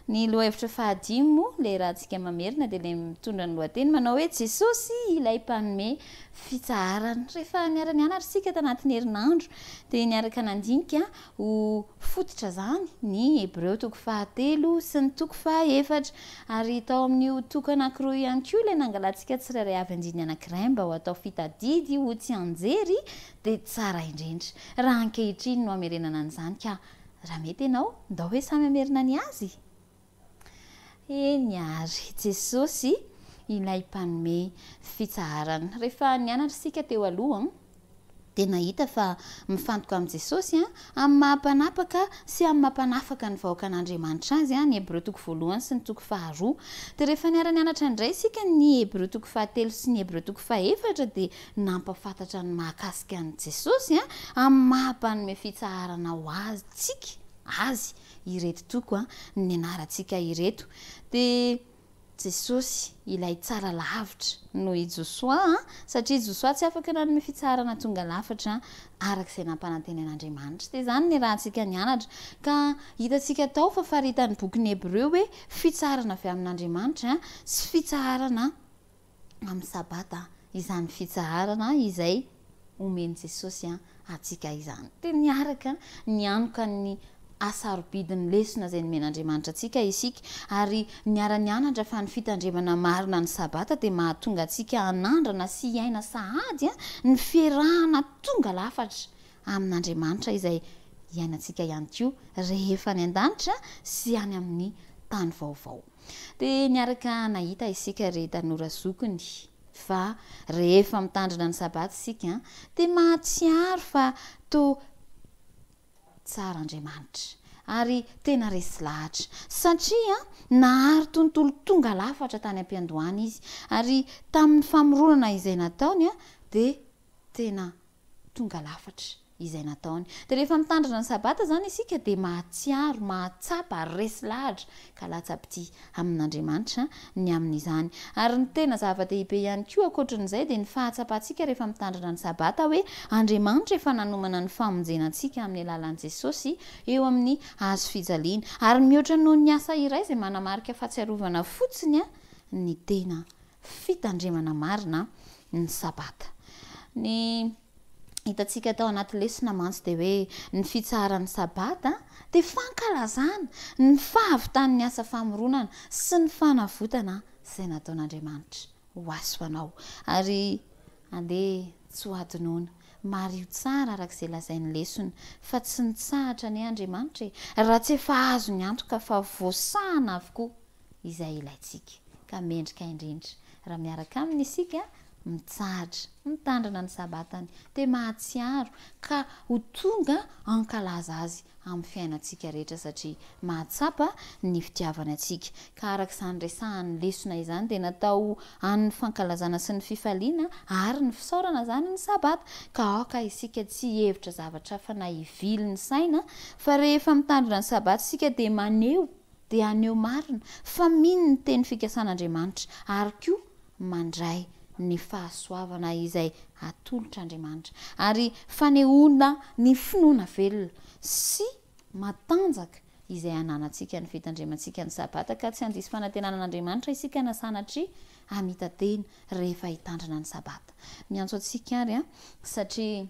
Ny lohahevitra fahadimy moa le raha antsika mamerina dia le mitondra ny lohateny manao hoe Jesosy ilay mpanome fitsaharana. Rehefa niara-nianatra sika tanatin'ny herinandro dia niaraka nandinika ho fototra zany ny Hebreo 7 sy ny 7 ary tao amin'io toko anankiroa ihany koa ilay nangalantsika tsirairay avy andiny anankiray mba ho atao fitadidy ho tsy anjery dia tsara indrindra. Raha ankehitriny no amerenana an'izany ka raha mety ianao ndao hoe samy amerina ny azy. Eny ary Jesosy ilay mpanome fitsaharana. Rehefa nianatra sika teo aloha dia nahita fa mifantoka amin'i Jesosy amin'ny mahampanapaka sy amin'ny mampanafaka ny vahoakan'Andriamanitra azy ny Hebreo 1 sy ny 2. Dia rehefa niara-nianatra indray sika ny Hebreo 7 sy ny Hebreo 4 dia nampafantatra ny mahakasika an'i Jesosy amin'ny mahampanome fitsaharana ho azy tsika azy ireto toko ny anarantsika ireto. Dia Jesosy ilay tsara lavitra noho i Josoa satria Josoa tsy afaka nanome fitsaharana tonga lafatra arak'izay nampanantenan'Andriamanitra. Dia izany ny rahantsika nianatra ka hitantsika tao fa faritan'ny bokin'ny Hebreo hoe fitsaharana avy amin'Andriamanitra sy fitsaharana amin'ny sabata izany fitsaharana izay omeny Jesosy atsika izany. Dia niaraka nianoka ny asarobidiny lesona izay nomen'Andriamanitra atsika isika ary niara-nianatra fa ny fitandremana marina ny sabata dia mahatonga atsika hanandrana sy hiaina sahady ny fiarahana tonga lafatra amin'Andriamanitra izay hiainantsika ihany koa rehefa ny an-danitra sy any amin'ny tany vaovao. Dia niaraka nahita isika ry Tanora Sokiny fa rehefa mitandrina ny sabata isika dia mahatsiaro fa to tsara Andriamanitra ary tena resy lahatra satria nahary tontolo tonga lafatra tany am-piandohana izy ary tamin'ny famoronana izay nataony dia tena tonga lafatra izay nataony. Dia rehefa mitandrina ny sabata zany isika dia mahatsiaro mahatsapa resy lahatra ka latsa-pity amin'Andriamanitra ny amin'izany. Ary ny tena zava-dehibe ihany koa ankoatran'izay dia ny fahatsapantsika rehefa mitandrina ny sabata hoe Andriamanitra efa nanomana ny famonjenantsika amin'ny alalan'i Jesosy eo amin'ny hazo fijaliana ary mihoatra noho ny asa iray izay manamarika fahatsiarovana fotsiny ny tena fitandremana marina ny sabata. Ny hitantsika tao anaty lesona mantsy dia hoe ny fitsaharan'ny sabata dia fankalazana ny fahavitan'ny asa famoronana sy ny fanavotana izay nataon'Andriamanitra ho aso anao. Ary andeha tsy ho adinoana mario tsara arak'izay lazain'ny lesona fa tsy nitsahatra ny Andriamanitra raha tsy efa azo ny antoka fa voasahana avokoa izay ilayntsika ka mendrika indrindra raha miaraka aminy isika mitsahatra mitandrina ny sabatany dia mahatsiaro ka ho tonga ankalaza azy amin'ny fiainantsika rehetra satria mahatsapa ny fitiavana antsika. Ka arak'izany resahan'ny lesona izany dia natao amin'ny fankalazana sy ny fifaliana ary ny fisaorana zany ny sabata ka aoka isika tsy hevitra zavatra fa na hivily ny saina fa rehefa mitandrina ny sabata isika dia maneho dia aneo marina fa mino ny teny fikasan'Andriamanitra ary koa mandray ny fahasoavana izay atolotr'Andriamanitra ary fanehoana ny finoana velona sy matanjaka izay ananantsika ny fitandremantsika ny sabata ka tsy handisy fanantenanan'Andriamanitra isika na sanatria hamita tena rehefa hitandrina ny sabata. Miantso antsika ary satria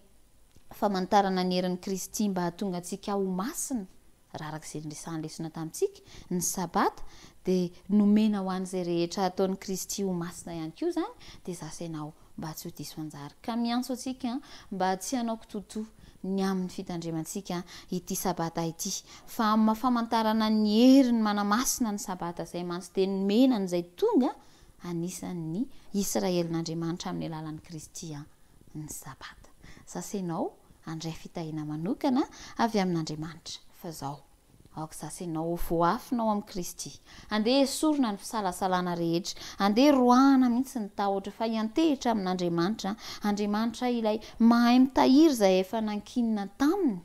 famantarana ny herin'i Kristy mba hahatonga antsika ho masina raha arak'izay niresahany lesona tamintsika ny sabata dia nomena ho an'izay rehetra ataon'ny Kristy ho masina ihany koa zany dia zasainao mba tsy ho diso anjara. Ka miantso antsika mba tsy hanao kitoto ny amin'ny fitandremantsika ity sabata ity fa amin'ny famantarana ny heriny manamasina ny sabata izay mantsy dia nomena n'izay tonga anisan'ny Israelin'Andriamanitra amin'ny alalan'i Kristy ny sabata. Zasainao andray fitahina manokana avy amin'Andriamanitra fa zao aoka zasainao voafinao amin'ny Kristy andeha esorina ny fisalasalana rehetra andeha roahana mihitsy ny tahotra fa hiantehitra amin'Andriamanitra Andriamanitra ilay mahay mitahiry izay efa nankinina taminy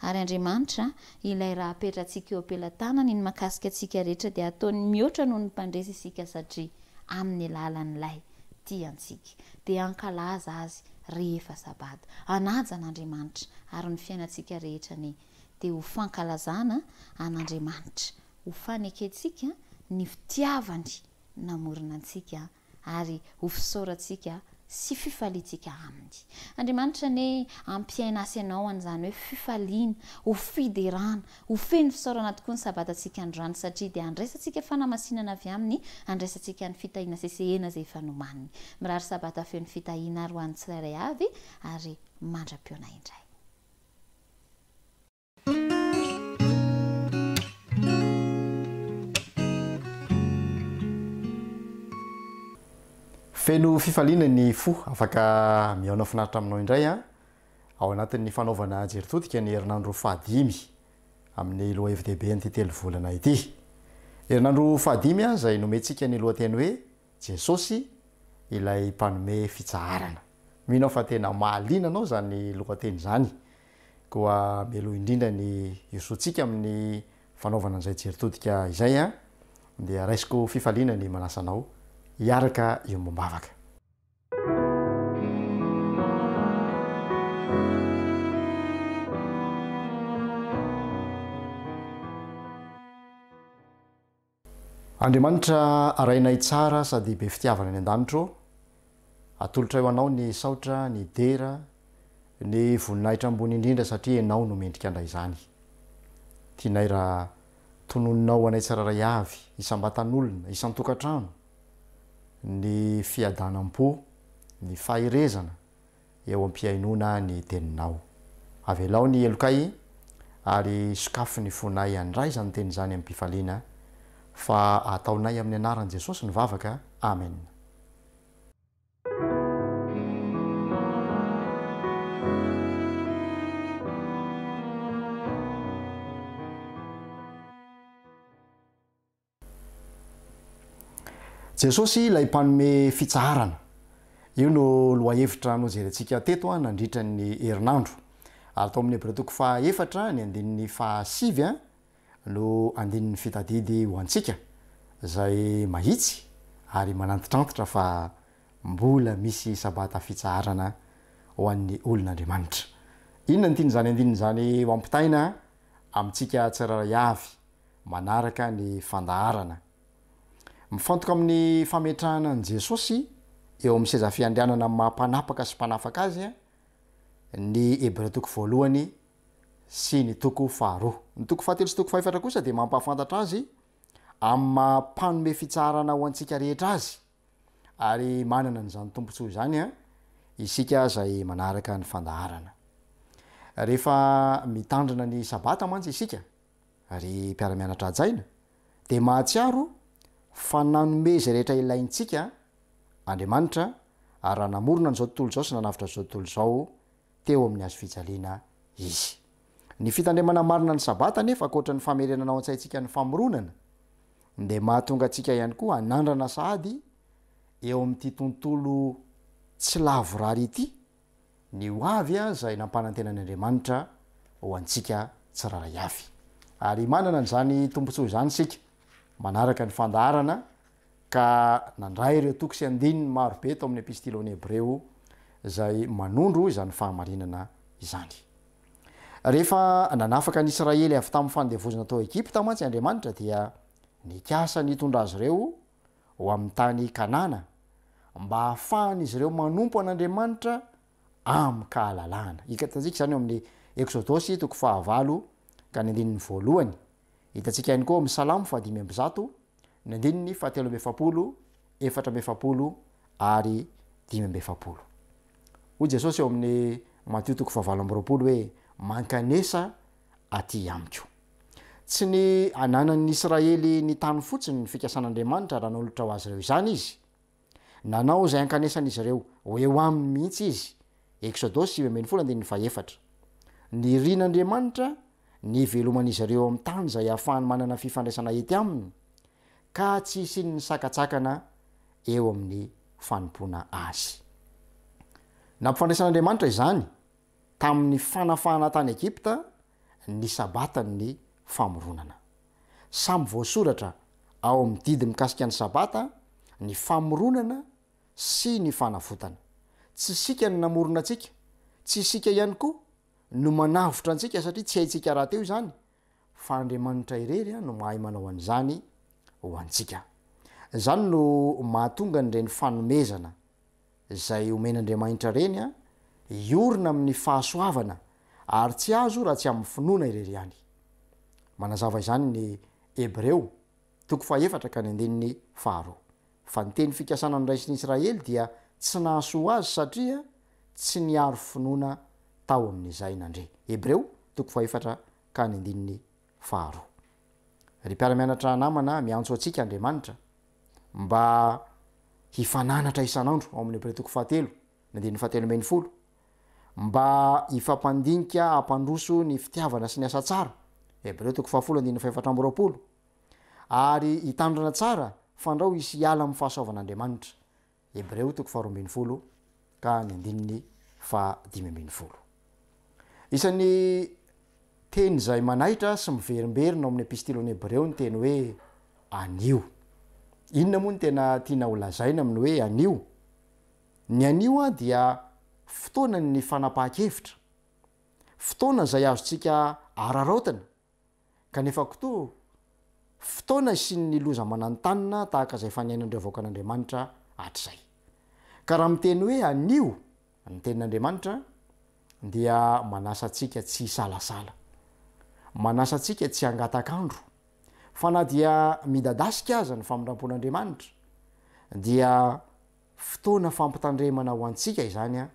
ary Andriamanitra ilay raha apetrantsika eo ampelantanany ny makasika antsika rehetra dia ataony mihoatra noho ny mpandresy isika satria amin'ny alalan'ilay tiantsika dia ankalaza azy
rehefa sabata anaja an'andriamanitra ary ny fiainantsika rehetrany dia ho fankalazana an'andriamanitra ho faneketsika ny fitiavany namorona antsika ary ho fisaorantsika sy fifaliantsika aminy. Andriamanitra ne ampiaina asy ianao an'izany hoe fifaliana, ho fiderana, ho feno fisaorana tokoa ny sabatantsika androany satria dia andraisantsika fanamasinana avy aminy, andraisantsika ny fitahiana sesehena izay efa nomaniny. Mirary sabata feno fitahiana ro an'ny tsirairay avy ary mandra-piona indray.
Feno fifaliana ny fo afaka miaona finaritra aminao indray ao anatin'ny fanaovana jeritodika ny herinandro fahadimy amin'ny loha FDB ny telo volana ity. Herinandro fahadimy izay nomentsika ny lohateny hoe Jesosy ilay mpanome fitsaharana. Mino fa tena mahaliana anao zany lohateny zany. Koa melo indrindra ny isotsika amin'ny fanaovana an'izay jeritodika izay dia raisiko fifaliana ny manasanao hiaraka eo mombavaka. Andriamanitra arainay tsara sady be fitiavana ny an-danitro, atolotra eo anao ny saotra, ny dera, ny voninahitra ambony indrindra satria ianao no mendrika andray izany. Tianay raha tononinao anay tsiraray avy, isam-batan'olona, isan-tokantrano, ny fiadanam-po, ny fahirezana eo am-piainona ny teninao. Avelao ny elokay ary sokafo ny fonay andray zany teny zany amin'ny mpifaliana fa ataonay amin'ny anaran'i Jesosy ny vavaka. Amen. Jesosy ilay mpanome fitsaharana. Io no lohahevitra nojerentsika teto nandritra ny herinandro. Ary tao amin'ny Hebreatoko faha-efatra ny andinin'ny faha-sivy no andinin'ny fitadidy ho antsika izay mahitsy ary manantitrantitra fa mbola misy sabata fitsaharana ho an'ny olon'Andriamanitra. Inona ny tian'izany andinin'izany ho ampitaina amintsika tsiraray avy manaraka ny fandaharana. Mifantoka amin'ny fametrahana an' Jesosy eo amin'ny seza fiandrianana mampanapaka sy mpanafaka azy ny Hebreatoko voalohany sy ny toko faharoa. Ny toko fahatelo sy toko fahefatra kosa dia mampahafantatra azy amin'ny mampanome fitsarana ho antsika rehetra azy ary manana n'izany tombontsoa izany isika izay manaraka ny fandaharana. Rehefa mitandrina ny sabata mantsy isika ary mpiara-mianatra ajaina dia mahatsiaro fa nanome izay rehetra ilaintsika Andriamanitra ary raha namorona n'izao tontolo izao sy nanavitra izao tontolo izao teo amin'ny hazo fijaliana izy. Ny fitandremana marina ny sabata nefa ankoatra ny famerenana ao an-tsaintsika ny famoronana dia mahatonga antsika ihany koa hanandrana sahady eo amin'ity tontolo tsy lavo rary ity ny ho avy izay nampanantenan'Andriamanitra ho antsika tsiraray avy. Ary manana an'izany tombontsoa izany isika manaraka ny fandaharana ka nandray ireo toko sy andininy maro be tao amin'ny epistily ao Hebreo izay manondro izany fahamarinana izany. Rehefa nanafaka ny Israely avy tamin'ny fandevozana tao Egipta mantsy Andriamanitra dia nikasa nitondra azy ireo ho amin'ny tany Kanana mba hahafahan'izy ireo manompo an'Andriamanitra amin'ny kahalalahana. Hitantsika izany eo amin'ny Exodosy toko 9 ka ny andininy voalohany. Hitantsika ihany koa amin'ny Salamo 5:1, ny andininy 7:7, 4:7 ary 5:7. Hoy Jesosy eo amin'ny Mateo toko 7:20 hoe mankanesa aty amiko. Tsy ny ananan'ny Israely ny tany fotsiny ny fikasan'Andriamanitra raha nanolotra ho azy ireo izany izy. Nanao izay ankanesan'izy ireo ho eo aminy mihitsy izy. Exodosy 10:4. Ny rian'Andriamanitra ny veloman'izy ireo amin'ny tany izay ahafahany manana fifandraisana ety aminy ka tsy isiny ny sakatsakana eo amin'ny fanompoana azy. Nampifandraisan'Andriamanitra izany tamin'ny fanafahana tany Egipta ny sabatany famoronana. Samy voasoratra ao amin'ny didy mikasika ny sabata ny famoronana sy ny fanafotana. tsy sika ny namorona antsika tsy sika ihany koa no manavotra antsika satria tsy haintsika raha teo zany fa andriamanitra irery no mahay manao an'izany ho antsika. Zany no mahatonga nyreny fanomezana zay omen'andriamanitra reny a iorina amin'ny fahasoavana ary tsy azo raha tsy amin'ny finoana irery ihany. Manazava izany ny Hebreo 4:4 fa ny teny fikasana ny raisiny Israely dia tsy nahasoa azy satria tsy niaro finoana tao amin'izay nandre. Hebreo 4:4. Ry mpiara-mianatra namana miantso atsika Andriamanitra mba hifananatra isan'andro ao amin'ny Hebreo 4:7 mba hifampandinika ampandroso ny fitiavana sy ny asa tsara Hebreo 10:4 ary hitandrana tsara fandrao isy hiala amin'ny fahasoavan'Andriamanitra Hebreo 12:15. Isan'ny teny zay manaitra sy miverimberina ao amin'ny epistily ny Hebreo ny teny hoe anio. Inona moa ny tena tiana holazaina amin'ny hoe anio? Ny anio a dia fotoana ny fanapahan-kevitra, fotoana zay azontsika araraotana kanefa kotoa fotoana sy ny loza manantanina tahaka zay faniainandreo vaokan'Andriamanitra hatrizay. Ka raha miteny hoe anio ny tenin'Andriamanitra dia manasa atsika tsy salasala, manasa atsika tsy angatakandro, fa na dia midadasika aza ny famindrampon'Andriamanitra dia fotoana fampitandremana ho antsika izany a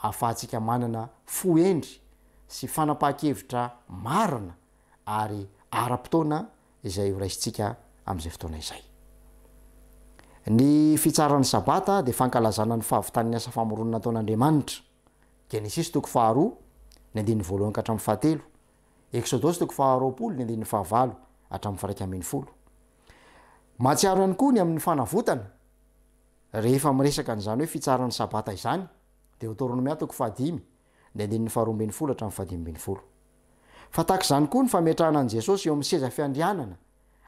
ahafahantsika manana foendry sy fanapahan-kevitra marina ary ara-potoana izay horaisitsika amin'izay fotoana izay. Ny fitsaran'ny sabata dia fankalazana ny fahavitan'ny asa famoronana ataon'Andriamanitra. Genesis 2:2-7, Exodus 2:20-1. Mahatsiaro ihany koa ny amin'ny fanavotana rehefa miresaka n'izany hoe fitsaran'ny sabata izany Deuteronomia 5:5-12-15. Fa tahak'izany koa ny fametrahana an' Jesosy eo amin'ny seza fiandrianana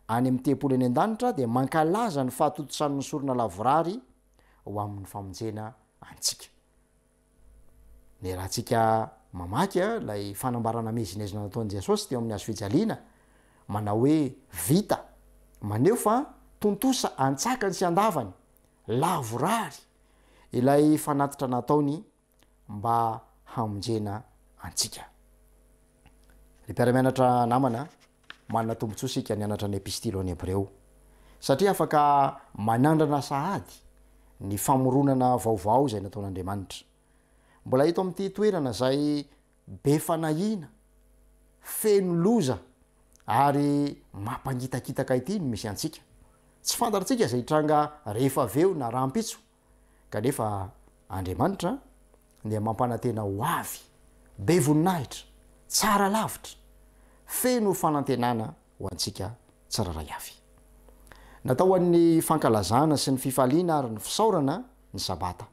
any amin'ny tempolo eny an-danitra dia mankalaza ny fahatotosan'ny sorona lavorary ho amin'ny famonjena antsika. Ny raha ntsika mamaky lay fanambarana mezinezina nataon'i Jesosy teo amin'ny hazo fijaliana manao hoe vita, maneho fa tontosa antsakany sy andavany lavorary ilay fanatitra nataony mba hamonjena antsika. Ry mpiara-mianatra namana, manana tombontsoa sika nianatra ny epistily ny Hebreo satria afaka manandrana sahady ny famoronana vaovao zay nataon'Andriamanitra. Mbola hito amin'ity toerana zay be fanahina, feno loza ary mampangitakitaka ity no misy antsika. Tsy fantatritsika zay tranga rehefa aveo na rampitso, kanefa Andriamanitra dia mampanantena ho avy, be voninahitra, tsara lavitra, feno fanantenana ho antsika tsiraray avy. Natao an'ny fankalazana sy ny fifaliana ary ny fisaorana ny sabata.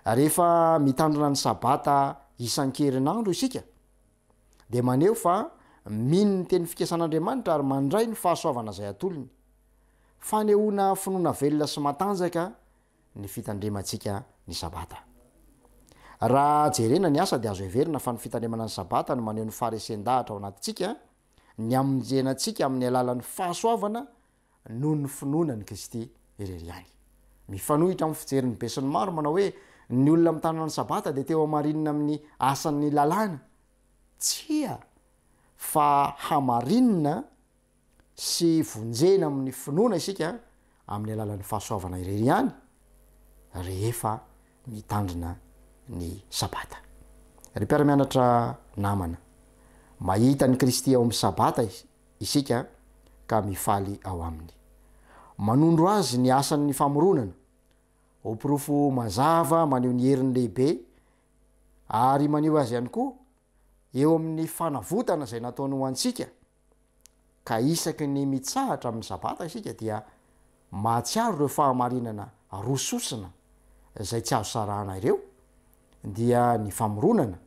Rehefa mitandrina ny sabata isan-kerinandro isika dia maneho fa mino ny teny fikasan'Andriamanitra ary mandray ny fahasoavana zay atolony. Fanehoana finoana velona sy matanjaka ny fitandremantsika ny sabata. Raha jerena ny asa dia azo heverina fa ny fitandremana ny sabata no maneho ny faharesen-dahatra ao anatintsika ny amonjenantsika amin'ny alalan'ny fahasoavana noho ny finoana ny Kristy irery ihany. Mifanohitra amin'ny fijeriny be sy ny maro manao hoe ny olona mitanana ny sabata dia teo hamarinina amin'ny asan'ny lalàna. Tsia, fa hamarinina sy vonjena amin'ny finoana isika amin'ny alalan'ny fahasoavana irery ihany rehefa mitandrina ny sabata. Ry mpiara-mianatra namana, mahita ny Kristy ao amin'ny sabata isika ka mifaly ao aminy. Manondro azy ny asan'ny famoronana, ho pirofo mazava maneho ny herin'ny lehibe ary maneho azy ihany koa eo amin'ny fanavotana zay nataony ho antsika. Ka isaky ny mitsahatra amin'ny sabata isika dia mahatsiaro ireo fahamarinana rososina zay tsy azo sarahana ireo, dia ny famoronana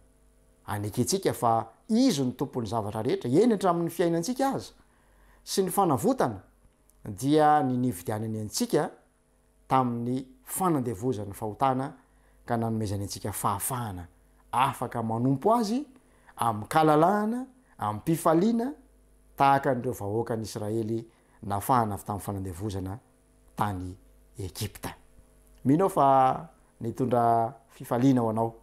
aneketsika fa izy ny tompon'ny zavatra rehetra eny hatramin'ny fiainantsika aza, sy ny fanavotana dia ny nividianany antsika tamin'ny fanandevozan'ny fahotana ka nanomezany antsika fahafahana afaka manompo azy am'kalalahana am'mpifaliana tahaka n'ireo vahoaka ny Israely nafahana avy tamin'ny fanandevozana tany Egypta. Mino fa nitondra fifaliana ho anao,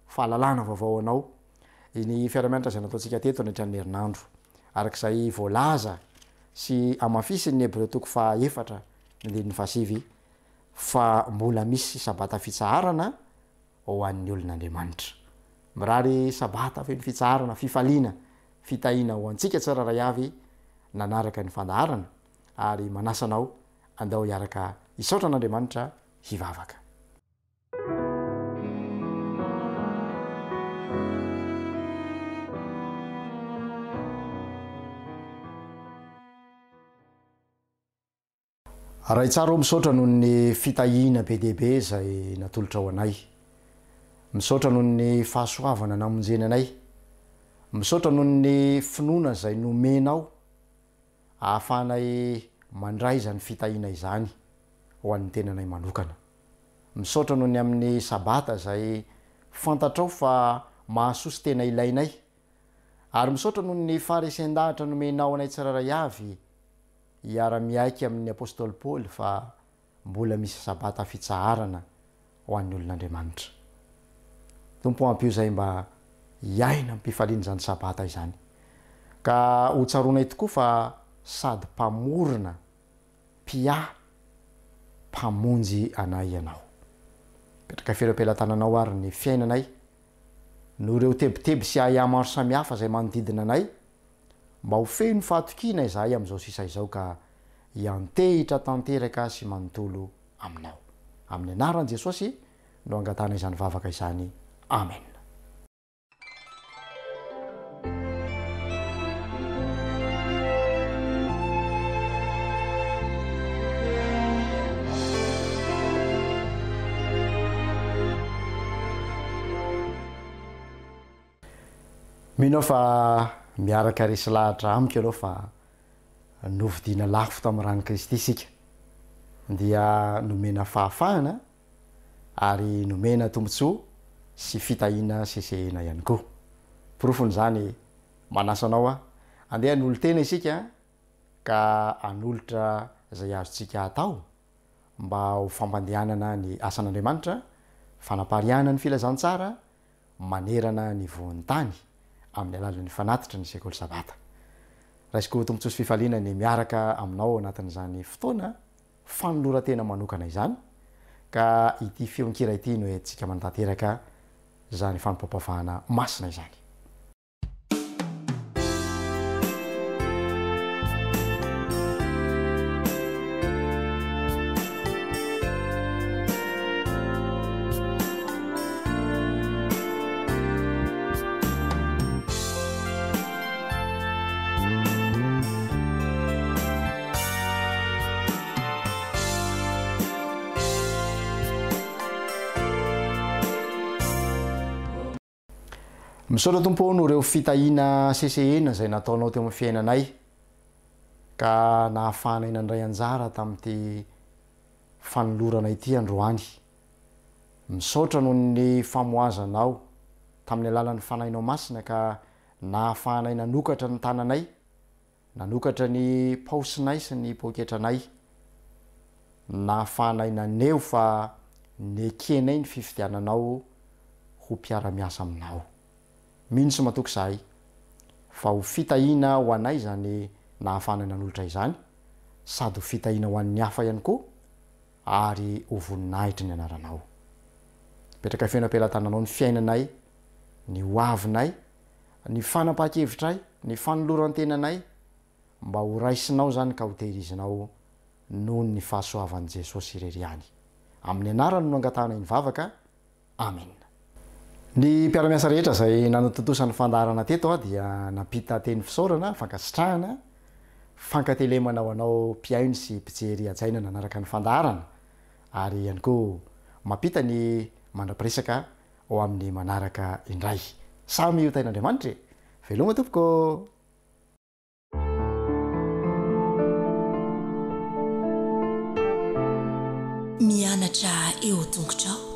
fahalalana vaovao anao iny fiaramianatra zay nataontsika teto nitran'ny herinandro arak'izay voalaza sy amafisy ny Hebreo toko fa 4 ny fasivy fa mbola misy sabata fitsaharana ho an'ny olon'Andriamanitra. Mirary sabata feno fitsaharana fifaliana fitahina ho antsika tsiraray avy nanaraka ny fandaharana ary manasanao andao hiaraka hisaotra an'Andriamanitra hivavaka. Raha tsara misaotra noho ny fitahina be dehibe zay natolotra ho anay, misaotra noho ny fahasoavana namonjeny anay, misaotra noho ny finoana zay nomenao ahafahanay mandray zany fitahina izany ho an'ny tenanay manokana. Misaotra noho ny amin'ny sabata zay fantatrao fa mahasosy tena ilainay, ary misaotra noho ny faharesen-dahatra nomenao anay tsiraray avy hiara-miaiky amin'ny apôstôly Paoly fa mbola misy sabata fitsaharana ho an'ny olon'Andriamanitra. Tompo ampio zay mba hiaina ampifaliana zany sabata izany ka ho tsaronay tokoa fa sady mpamorona mpamonjy anay ianao. Petraka fera-pelantananao ary ny fiainanay no ireo tebiteby sy aya maro samihafa zay manodidina anay mba ho feno fahatokina izahay amin'izao sisa izao ka hiantehitra tanteraka sy manontolo aminao. Amin'ny anaran'i Jesosy no angatana izany vavaka izany. Amen. Minao fa miaraka resy lahatra amiko ianao fa novidina lafo tamin'ny rano Kristy isika dia nomena fahafahana ary nomena tombotsoa sy fitahina sesehena ihany koa. Porofon'izany manasanao andeha hanolo tena isika ka hanolotra zay azontsika atao mba ho fampandehanana ny asan'Andriamanitra, fanapariana ny filazantsara, manerana ny voan'ny tany amin'ny alalan'ny fanatitra ny sekoly sabata. Raisiko tombotsoa sy fifaliana ny miaraka aminao anatin'izany fotoana fanolora-tena manokana izany ka ity feonkira ity no entsika mantanteraka zany fanompapavahana masina izany. Misaotra tompo no reo fitahina sesehena zay nataonao teo amin'ny fiainanay ka nahafahanay nandray anjara tamin'ity fanolorana ity androany. Misaotra noho ny famoazanao tamin'ny alalan'ny fanahinao masina ka nahafahanay nanokatra ny tananay, nanokatra ny paosinay sy ny poketranay, nahafahanay naneho fa nekenay ny fifidiananao ho mpiara-miasa aminao. Mino sy matoky zahay fa ho fitahina ho anay zany nahafahanay nanolotra izany sady ho fitahina ho an'ny hafa ihany koa ary ho voninahitry ny anaranao. Petraka fena-pelantananao ny fiainanay, ny hoavinay, ny fanapaha-kevitray, ny fanoloran-tenanay mba ho raisinao zany ka ho tehirizinao noho ny fahasoavan'i Jesosy ireriany. Amin'ny anarany no angatana ny vavaka. Amen. Ny mpiara-miasa rehetra zay nanotontosan'ny fandaharana teto dia napita teny fisaorana, fankasitrahana, fankatelemana ho anao mpiaino sy mpijery ajaina nanaraka ny fandaharana ary ihany koa mapita ny mandrapiresaka ao amin'ny manaraka indray. Samy io tain'Andriamanitra. Veloma tompoko.
Mianatra eo tongotrao.